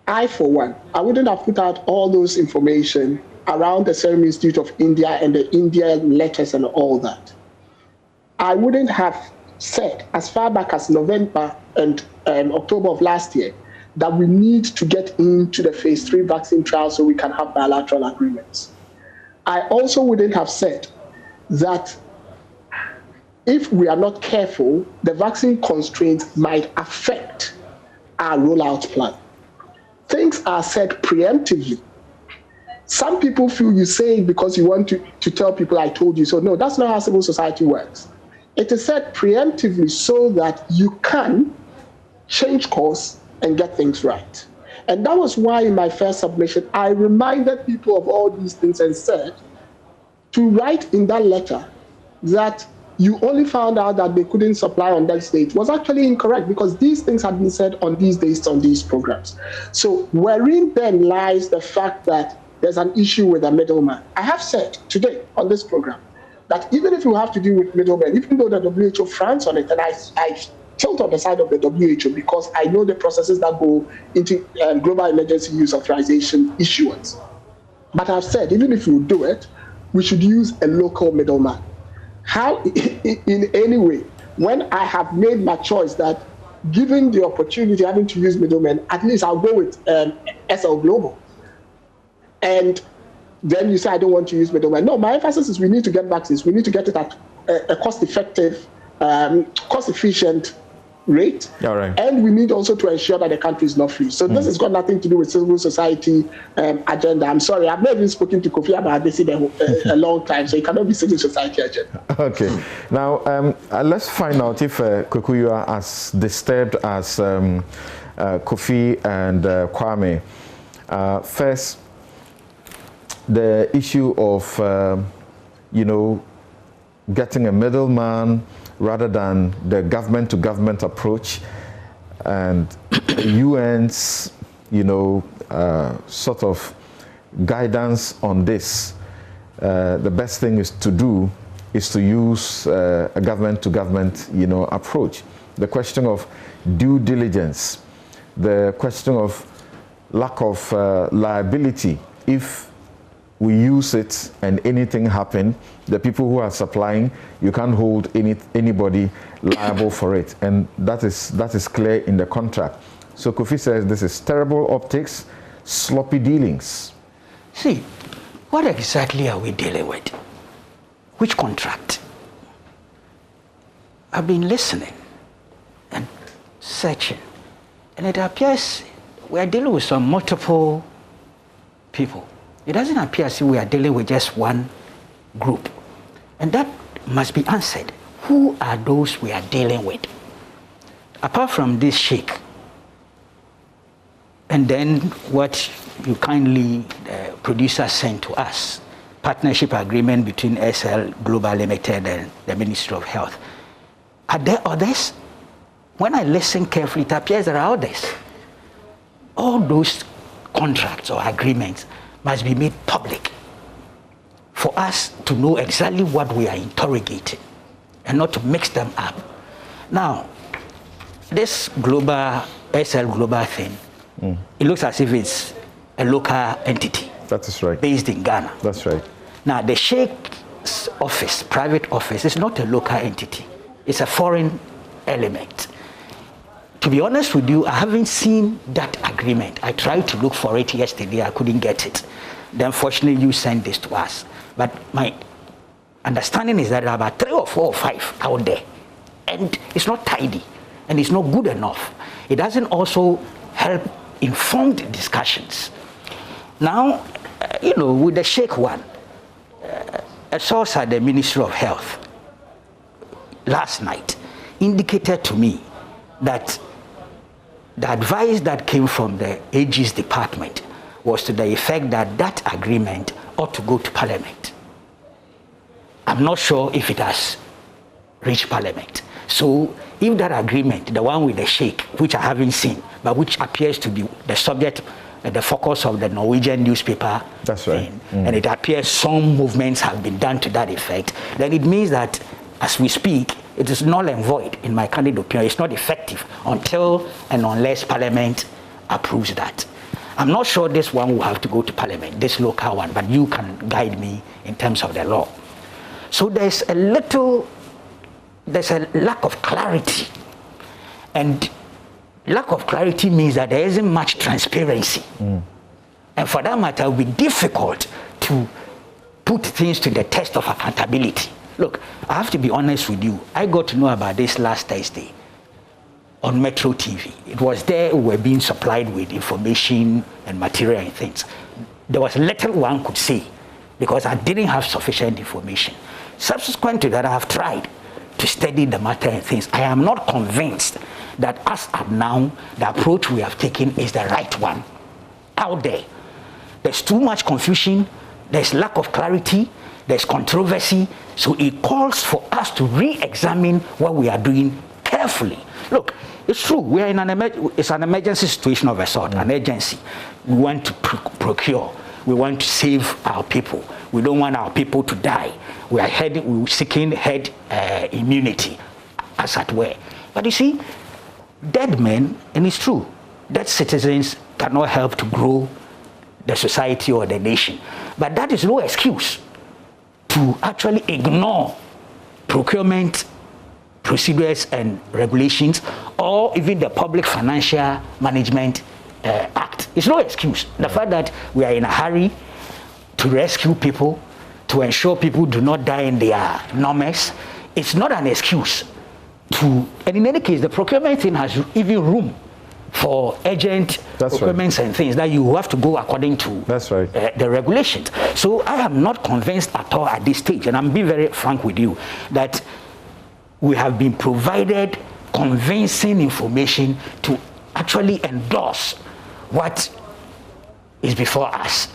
I, for one, I wouldn't have put out all those information around the Serum Institute of India and the India letters and all that. I wouldn't have said, as far back as November and October of last year, that we need to get into the phase 3 vaccine trial so we can have bilateral agreements. I also wouldn't have said that if we are not careful, the vaccine constraints might affect our rollout plan. Things are said preemptively. Some people feel you say it because you want to tell people I told you so. No, that's not how civil society works. It is said preemptively so that you can change course and get things right. And that was why in my first submission, I reminded people of all these things and said to write in that letter that you only found out that they couldn't supply on that date was actually incorrect, because these things had been said on these dates on these programs. So wherein then lies the fact that there's an issue with a middleman. I have said today on this program that even if you have to deal with middlemen, even though the WHO frowns on it, and I tilt on the side of the WHO because I know the processes that go into global emergency use authorization issuance. But I've said, even if you do it, we should use a local middleman. How, in any way, when I have made my choice that given the opportunity having to use middlemen, at least I'll go with SL Global. And then you say, I don't want to use middlemen. No, my emphasis is we need to get vaccines. We need to get it at a cost-effective, cost-efficient rate. All right. And we need also to ensure that the country is not free. So this has got nothing to do with civil society agenda. I'm sorry, I've never even spoken to Kofi about this in a long time, so it cannot be civil society agenda. Okay. Now, let's find out if Kokuyu are as disturbed as Kofi and Kwame. First, the issue of, getting a middleman rather than the government-to-government approach and the UN's, sort of guidance on this. The best thing is to use a government-to-government, approach. The question of due diligence, the question of lack of liability. If we use it and anything happen, the people who are supplying, you can't hold anybody liable for it, and that is clear in the contract. So Kofi says this is terrible optics, sloppy dealings. See, what exactly are we dealing with? Which contract? I've been listening and searching, and it appears we are dealing with some multiple people. It doesn't appear as if we are dealing with just one group. And that must be answered. Who are those we are dealing with? Apart from this sheikh, and then what you kindly, the producer, sent to us, partnership agreement between SL Global Limited and the Ministry of Health. Are there others? When I listen carefully, it appears there are others. All those contracts or agreements must be made public for us to know exactly what we are interrogating and not to mix them up. Now, this global, SL Global thing, it looks as if it's a local entity. That is right. Based in Ghana. That's right. Now, the Sheikh's office, private office, is not a local entity. It's a foreign element. To be honest with you, I haven't seen that agreement. I tried to look for it yesterday. I couldn't get it. Then, fortunately, you sent this to us. But my understanding is that there are about 3 or 4 or 5 out there. And it's not tidy. And it's not good enough. It doesn't also help informed discussions. Now, with the Sheikh one, a source at the Ministry of Health last night indicated to me that the advice that came from the AG's department was to the effect that that agreement ought to go to Parliament. I'm not sure if it has reached Parliament. So if that agreement, the one with the Sheikh, which I haven't seen, but which appears to be the subject, the focus of the Norwegian newspaper, that's right, and it appears some movements have been done to that effect, then it means that as we speak, it is null and void, in my candid opinion. It's not effective until and unless Parliament approves that. I'm not sure this one will have to go to Parliament, this local one, but you can guide me in terms of the law. So there's a lack of clarity. And lack of clarity means that there isn't much transparency. And for that matter, it will be difficult to put things to the test of accountability. Look, I have to be honest with you. I got to know about this last Thursday on Metro TV. It was there we were being supplied with information and material and things. There was little one could say because I didn't have sufficient information. Subsequent to that, I have tried to study the matter and things. I am not convinced that as of now, the approach we have taken is the right one out there. There's too much confusion. There's lack of clarity. There's controversy. So it calls for us to re-examine what we are doing carefully. Look, it's true. We are in it's an emergency situation of a sort, an urgency. We want to procure. We want to save our people. We don't want our people to die. We're seeking herd immunity, as it were. But you see, dead men, and it's true, dead citizens cannot help to grow the society or the nation. But that is no excuse to actually ignore procurement procedures and regulations, or even the Public Financial Management Act. It's no excuse. The fact that we are in a hurry to rescue people, to ensure people do not die in their numbers, it's not an excuse to, and in any case, the procurement thing has even room for urgent procurements and things that you have to go according to the regulations. So I am not convinced at all at this stage, and I'm being very frank with you, that we have been provided convincing information to actually endorse what is before us.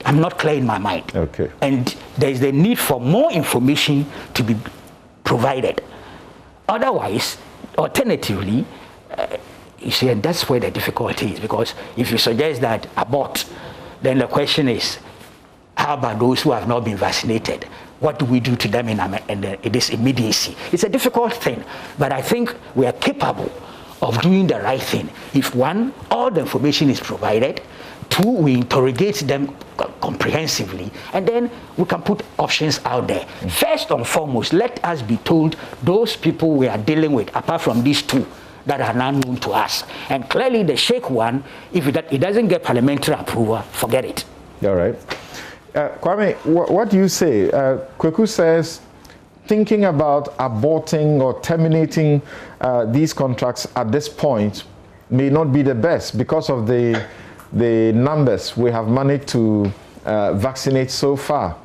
I'm not clear in my mind. Okay. And there is the need for more information to be provided. Otherwise, alternatively, you see, and that's where the difficulty is, because if you suggest that abort, then the question is, how about those who have not been vaccinated? What do we do to them in this immediacy? It's a difficult thing, but I think we are capable of doing the right thing. If one, all the information is provided, two, we interrogate them comprehensively, and then we can put options out there. First and foremost, let us be told those people we are dealing with, apart from these two that are now known to us. And clearly the Sheikh one, if it doesn't get parliamentary approval, forget it. All right. Kwame, what do you say? Kweku says, thinking about aborting or terminating these contracts at this point may not be the best because of the numbers we have managed to vaccinate so far.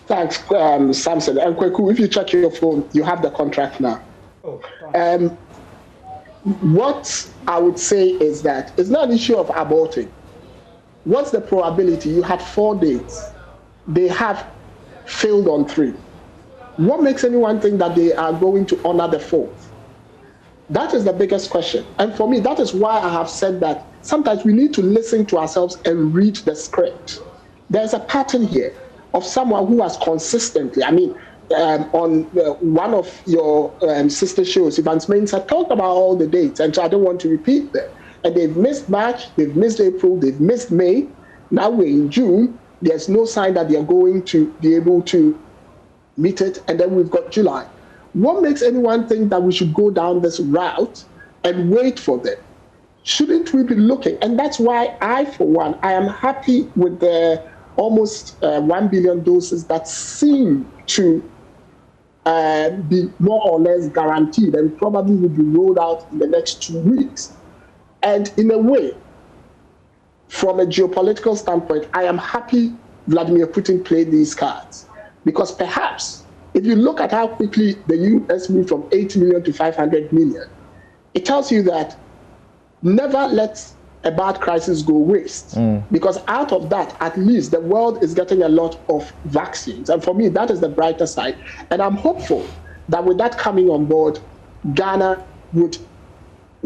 Thanks, Samson. And Kweku, if you check your phone, you have the contract now. What I would say is that it's not an issue of aborting. What's the probability? You had 4 dates. They have failed on 3. What makes anyone think that they are going to honor the 4th? That is the biggest question. And for me, that is why I have said that sometimes we need to listen to ourselves and read the script. There's a pattern here of someone who has consistently, on one of your sister shows, Ivan Smains had talked about all the dates, and so I don't want to repeat them. And they've missed March, they've missed April, they've missed May. Now we're in June. There's no sign that they're going to be able to meet it. And then we've got July. What makes anyone think that we should go down this route and wait for them? Shouldn't we be looking? And that's why I, for one, I am happy with the almost 1 billion doses that seem to be more or less guaranteed and probably will be rolled out in the next 2 weeks. And in a way, from a geopolitical standpoint, I am happy Vladimir Putin played these cards. Because perhaps, if you look at how quickly the US moved from 8 million to 500 million, it tells you that never let a bad crisis go waste. Because out of that, at least the world is getting a lot of vaccines. And for me, that is the brighter side. And I'm hopeful that with that coming on board, Ghana would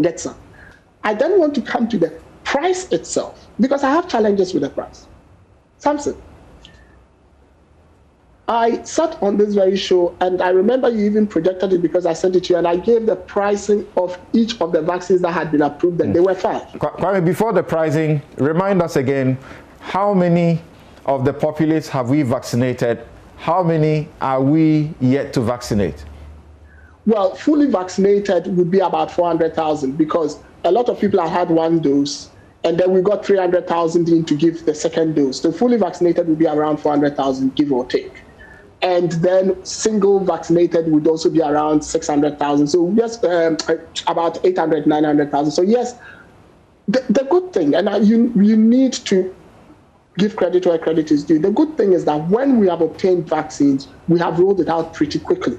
get some. I then want to come to the price itself, because I have challenges with the price. Samson, I sat on this very show, and I remember you even projected it because I sent it to you, and I gave the pricing of each of the vaccines that had been approved, and they were fine. Kwame, before the pricing, remind us again, how many of the populace have we vaccinated? How many are we yet to vaccinate? Well, fully vaccinated would be about 400,000 because a lot of people have had 1 dose, and then we got 300,000 in to give the second dose. So fully vaccinated would be around 400,000, give or take. And then single vaccinated would also be around 600,000. So yes, about 800, 900,000. So yes, the good thing, and you need to give credit where credit is due. The good thing is that when we have obtained vaccines, we have rolled it out pretty quickly.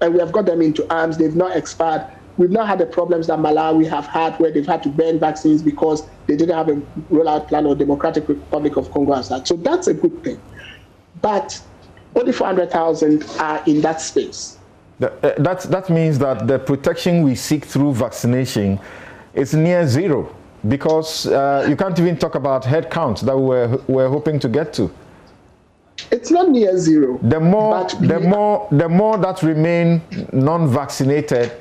And we have got them into arms. They've not expired. We've not had the problems that Malawi have had where they've had to ban vaccines because they didn't have a rollout plan, or Democratic Republic of Congo has that. So that's a good thing. But only 400,000 are in that space. That means that the protection we seek through vaccination is near zero, because you can't even talk about head count that we're hoping to get to. It's not near zero. The more that remain non-vaccinated,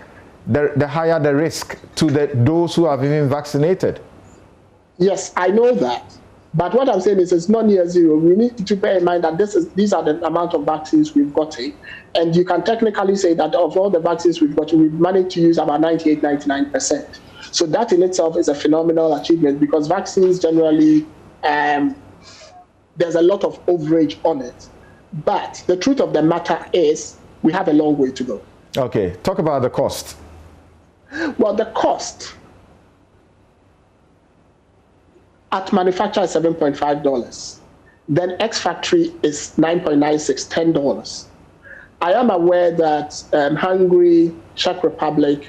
the higher the risk to those who have been vaccinated. Yes, I know that. But what I'm saying is it's not near zero. We need to bear in mind that these are the amount of vaccines we've gotten. And you can technically say that of all the vaccines we've gotten, we've managed to use about 98, 99%. So that in itself is a phenomenal achievement, because vaccines generally, there's a lot of overage on it. But the truth of the matter is we have a long way to go. Okay, talk about the cost. Well, the cost at manufacture is $7.5. Then ex-factory is $9.96, $10. I am aware that Hungary, Czech Republic,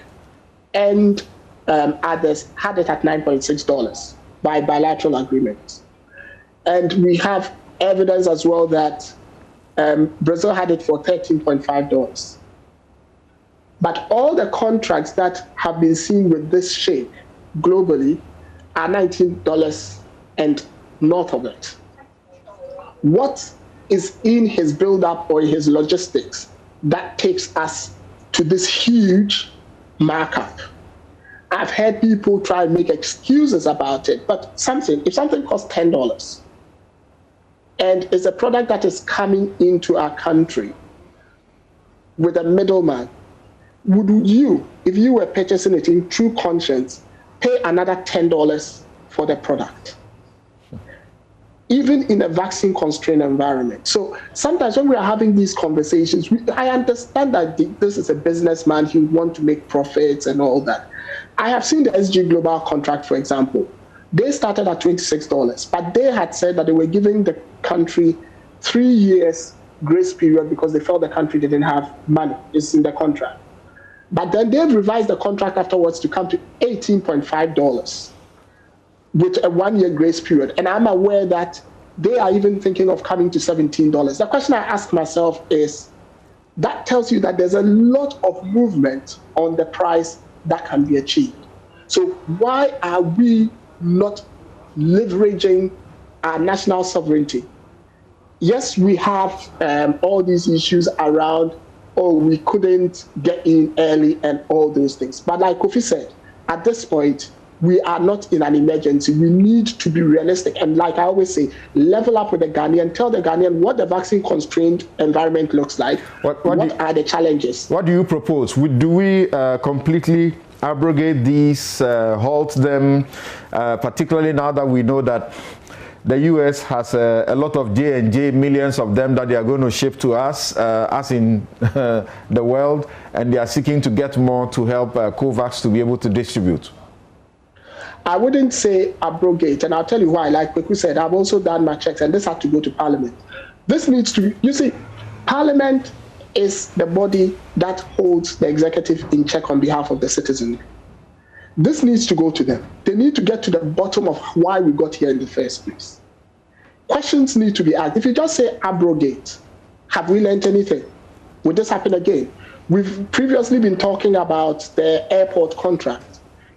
and others had it at $9.6 by bilateral agreement. And we have evidence as well that Brazil had it for $13.5. But all the contracts that have been seen with this sheikh globally are $19 and north of it. What is in his build-up or his logistics that takes us to this huge markup? I've heard people try and make excuses about it, but if something costs $10 and it's a product that is coming into our country with a middleman, would you, if you were purchasing it in true conscience, pay another $10 for the product? Even in a vaccine-constrained environment. So sometimes when we are having these conversations, I understand that this is a businessman, he would want to make profits and all that. I have seen the SG Global contract, for example. They started at $26, but they had said that they were giving the country 3 years grace period because they felt the country didn't have money. It's in the contract. But then they've revised the contract afterwards to come to $18.5 with a 1 year grace period. And I'm aware that they are even thinking of coming to $17. The question I ask myself is, that tells you that there's a lot of movement on the price that can be achieved. So why are we not leveraging our national sovereignty? Yes, we have all these issues around, oh, we couldn't get in early and all those things. But like Kofi said, at this point, we are not in an emergency. We need to be realistic. And like I always say, level up with the Ghanaian, tell the Ghanaian what the vaccine-constrained environment looks like. What are the challenges? What do you propose? Do we completely abrogate these, halt them, particularly now that we know that the US has a lot of J&J, millions of them that they are going to ship to us, as in the world, and they are seeking to get more to help COVAX to be able to distribute? I wouldn't say abrogate, and I'll tell you why. Like Kweku said, I've also done my checks, and this had to go to Parliament. This needs to be, you see, Parliament is the body that holds the executive in check on behalf of the citizenry. This needs to go to them. They need to get to the bottom of why we got here in the first place. Questions need to be asked. If you just say abrogate, have we learned anything? Will this happen again? We've previously been talking about the airport contract.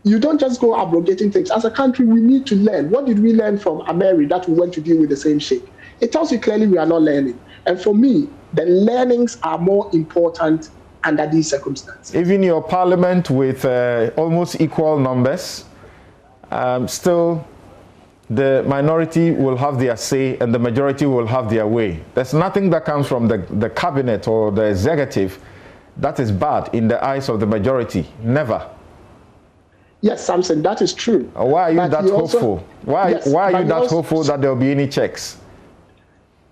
You don't just go abrogating things. As a country, we need to learn. What did we learn from Ameri that we went to deal with the same sheikh? It tells you clearly we are not learning. And for me, the learnings are more important under these circumstances. Even your parliament with almost equal numbers, still the minority will have their say and the majority will have their way. There's nothing that comes from the cabinet or the executive that is bad in the eyes of the majority. Never. Yes, Samson, that is true. Why are you that hopeful? Why are you that hopeful that there will be any checks?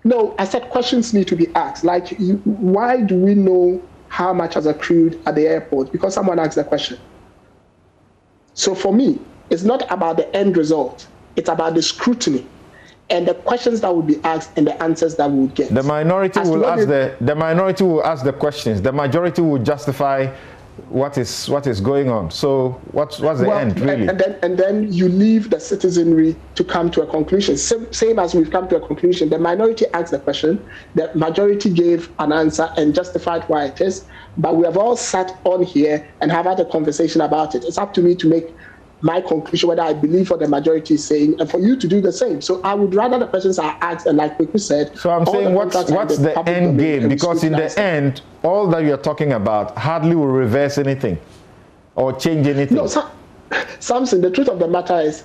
No, I said questions need to be asked. Like, why do we know how much has accrued at the airport? Because someone asked the question. So for me, it's not about the end result. It's about the scrutiny and the questions that will be asked and the answers that we will get. The minority will ask the minority will ask the questions. The majority will justify what is going on. So what's the end really? And then you leave the citizenry to come to a conclusion. Same as we've come to a conclusion. The minority asked the question, the majority gave an answer and justified why it is. But we have all sat on here and have had a conversation about it. It's up to me to make my conclusion whether I believe what the majority is saying, and for you to do the same. So I would rather the questions are asked, and like Kweku said. So I'm saying, what's the end game? Because in the end, all that you're talking about hardly will reverse anything or change anything. No, Samson, the truth of the matter is,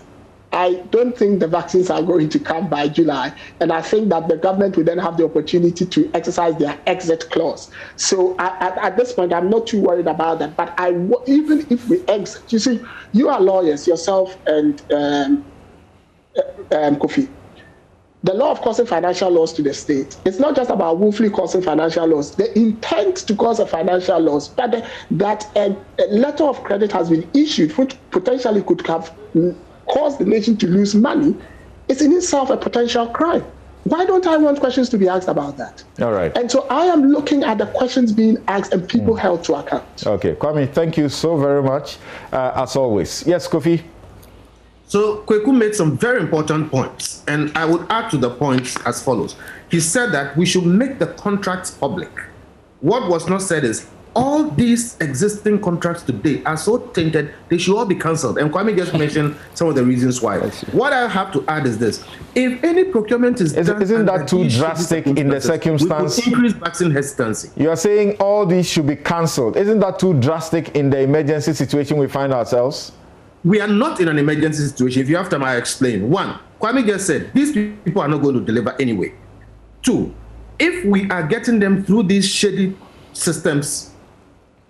I don't think the vaccines are going to come by July. And I think that the government will then have the opportunity to exercise their exit clause. So at this point, I'm not too worried about that. But even if we exit, you see, you are lawyers, yourself and Kofi. The law of causing financial loss to the state, it's not just about willfully causing financial loss. The intent to cause a financial loss, but that a letter of credit has been issued, which potentially could have cause the nation to lose money, is in itself a potential crime. Why don't I want questions to be asked about that? All right. And so I am looking at the questions being asked and people held to account. Okay, Kwame, thank you so very much, as always. Yes, Kofi? So Kweku made some very important points, and I would add to the points as follows. He said that we should make the contracts public. What was not said is, all these existing contracts today are so tainted, they should all be cancelled. And Kwame just mentioned some of the reasons why. What I have to add is this. If any procurement is done... Isn't that too drastic in the circumstance? We could increase vaccine hesitancy. You are saying all these should be cancelled. Isn't that too drastic in the emergency situation we find ourselves? We are not in an emergency situation. If you have time, I explain. One, Kwame just said, these people are not going to deliver anyway. Two, if we are getting them through these shady systems,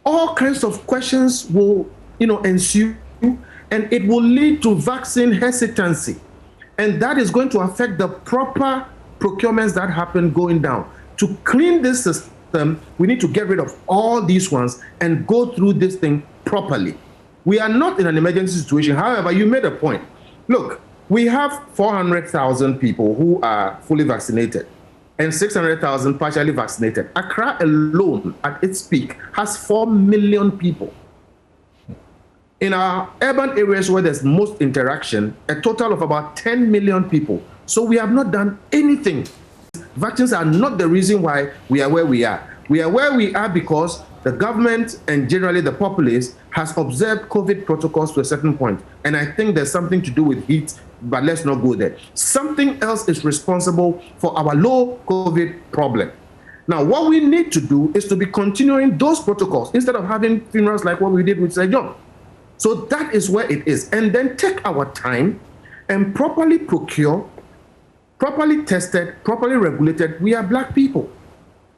all kinds of questions will, ensue, and it will lead to vaccine hesitancy. And that is going to affect the proper procurements that happen going down. To clean this system, we need to get rid of all these ones and go through this thing properly. We are not in an emergency situation. However, you made a point. Look, we have 400,000 people who are fully vaccinated and 600,000 partially vaccinated. Accra alone, at its peak, has 4 million people. In our urban areas where there's most interaction, a total of about 10 million people. So we have not done anything. Vaccines are not the reason why we are where we are. We are where we are because the government and generally the populace has observed COVID protocols to a certain point. And I think there's something to do with heat, but let's not go there. Something else is responsible for our low COVID problem. Now, what we need to do is to be continuing those protocols instead of having funerals like what we did with Sir John. So that is where it is. And then take our time and properly procure, properly tested, properly regulated. We are black people.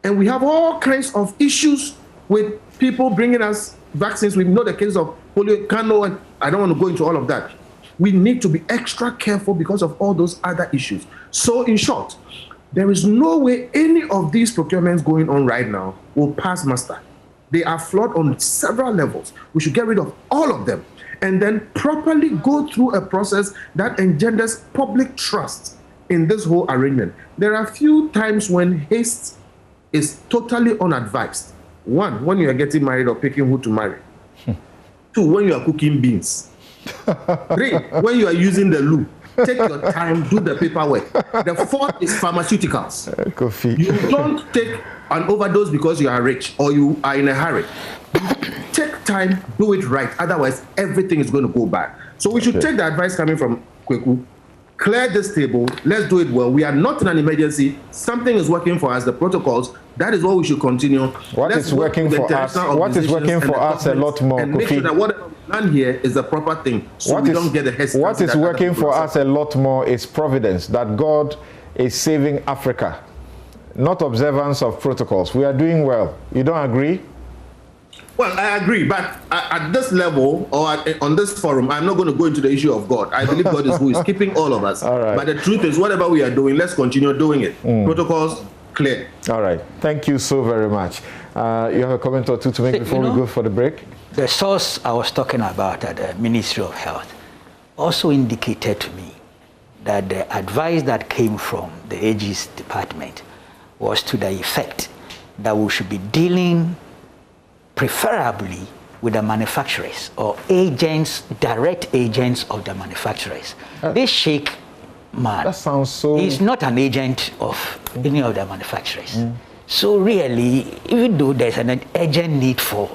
And we have all kinds of issues with people bringing us vaccines. We know the case of polio, Kano, and I don't want to go into all of that. We need to be extra careful because of all those other issues. So in short, there is no way any of these procurements going on right now will pass muster. They are flawed on several levels. We should get rid of all of them and then properly go through a process that engenders public trust in this whole arrangement. There are few times when haste is totally unadvised. One, when you are getting married or picking who to marry. Two, when you are cooking beans. Three, when you are using the loo. Take your time, do the paperwork. The fourth is pharmaceuticals. Coffee. You don't take an overdose because you are rich or you are in a hurry. Take time, do it right. Otherwise, everything is going to go bad. So we should take the advice coming from Kweku. Clear this table. Let's do it well. We are not in an emergency. Something is working for us. The protocols. That is what we should continue. What is working for us? What is working for us a lot more? And make sure that whatever we plan here is the proper thing, so we don't get the hesitancy. What is working for us a lot more is providence. That God is saving Africa, not observance of protocols. We are doing well. You don't agree? Well, I agree, but at this level or on this forum, I'm not going to go into the issue of God. I believe God is who is keeping all of us. All right. But the truth is, whatever we are doing, let's continue doing it. Protocols, clear. All right. Thank you so very much. You have a comment or two to make before we go for the break? The source I was talking about at the Ministry of Health also indicated to me that the advice that came from the AG's department was to the effect that we should be dealing preferably with the manufacturers or agents, direct agents of the manufacturers. This Sheikh man, that sounds so... he's not an agent of any of the manufacturers. So really, even though there's an urgent need for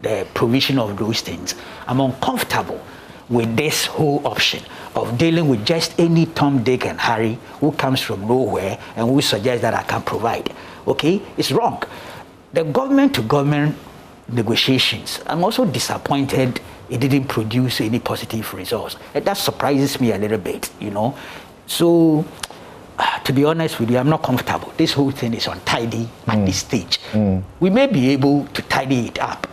the provision of those things, I'm uncomfortable with this whole option of dealing with just any Tom, Dick, and Harry who comes from nowhere and who suggests that I can provide. Okay? It's wrong. The government-to-government negotiations, I'm also disappointed it didn't produce any positive results. And that surprises me a little bit, So, to be honest with you, I'm not comfortable. This whole thing is untidy at this stage. We may be able to tidy it up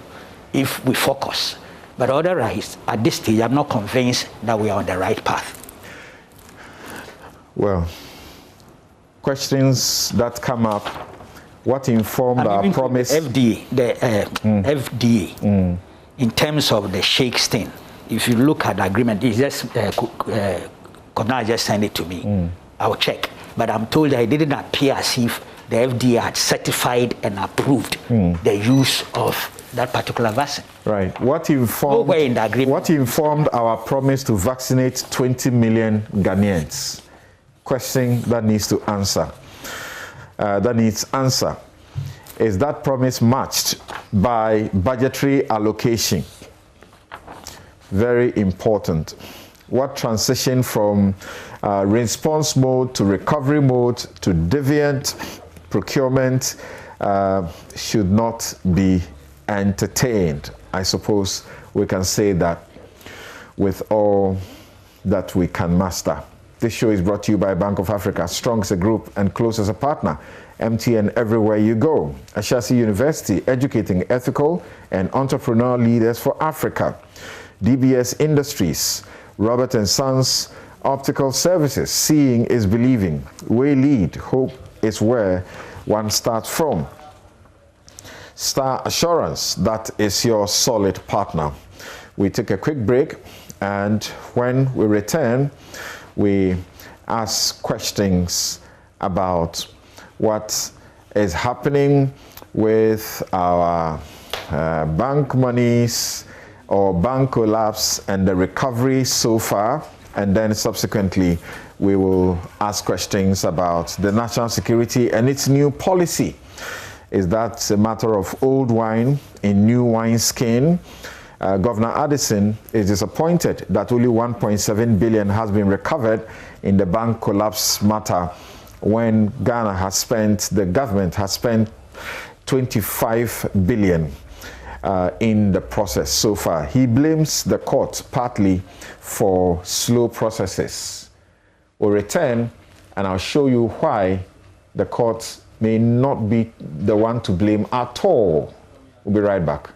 if we focus. But otherwise, at this stage, I'm not convinced that we are on the right path. Well, questions that come up. What informed our promise? FDA, in terms of the Sheikh's thing, if you look at the agreement, it's just, Kodna just sent it to me. I'll check. but I'm told that it didn't appear as if the FDA had certified and approved the use of that particular vaccine. Right. What informed our promise to vaccinate 20 million Ghanaians? Question that needs to answer. Is that promise matched by budgetary allocation? Very important. What transition from response mode to recovery mode to deviant procurement should not be entertained? I suppose we can say that with all that we can master. This show is brought to you by Bank of Africa, strong as a group and close as a partner. MTN everywhere you go. Ashasi University, educating ethical and entrepreneurial leaders for Africa. DBS Industries, Robert & Sons Optical Services, seeing is believing. We lead, hope is where one starts from. Star Assurance, that is your solid partner. We take a quick break, and when we return, we ask questions about what is happening with our bank monies or bank collapse and the recovery so far, and then subsequently we will ask questions about the national security and its new policy. Is that a matter of old wine in new wineskin? Governor Addison is disappointed that only 1.7 billion has been recovered in the bank collapse matter, when the government has spent 25 billion in the process so far. He blames the court partly for slow processes. We'll return and I'll show you why the court may not be the one to blame at all. We'll be right back.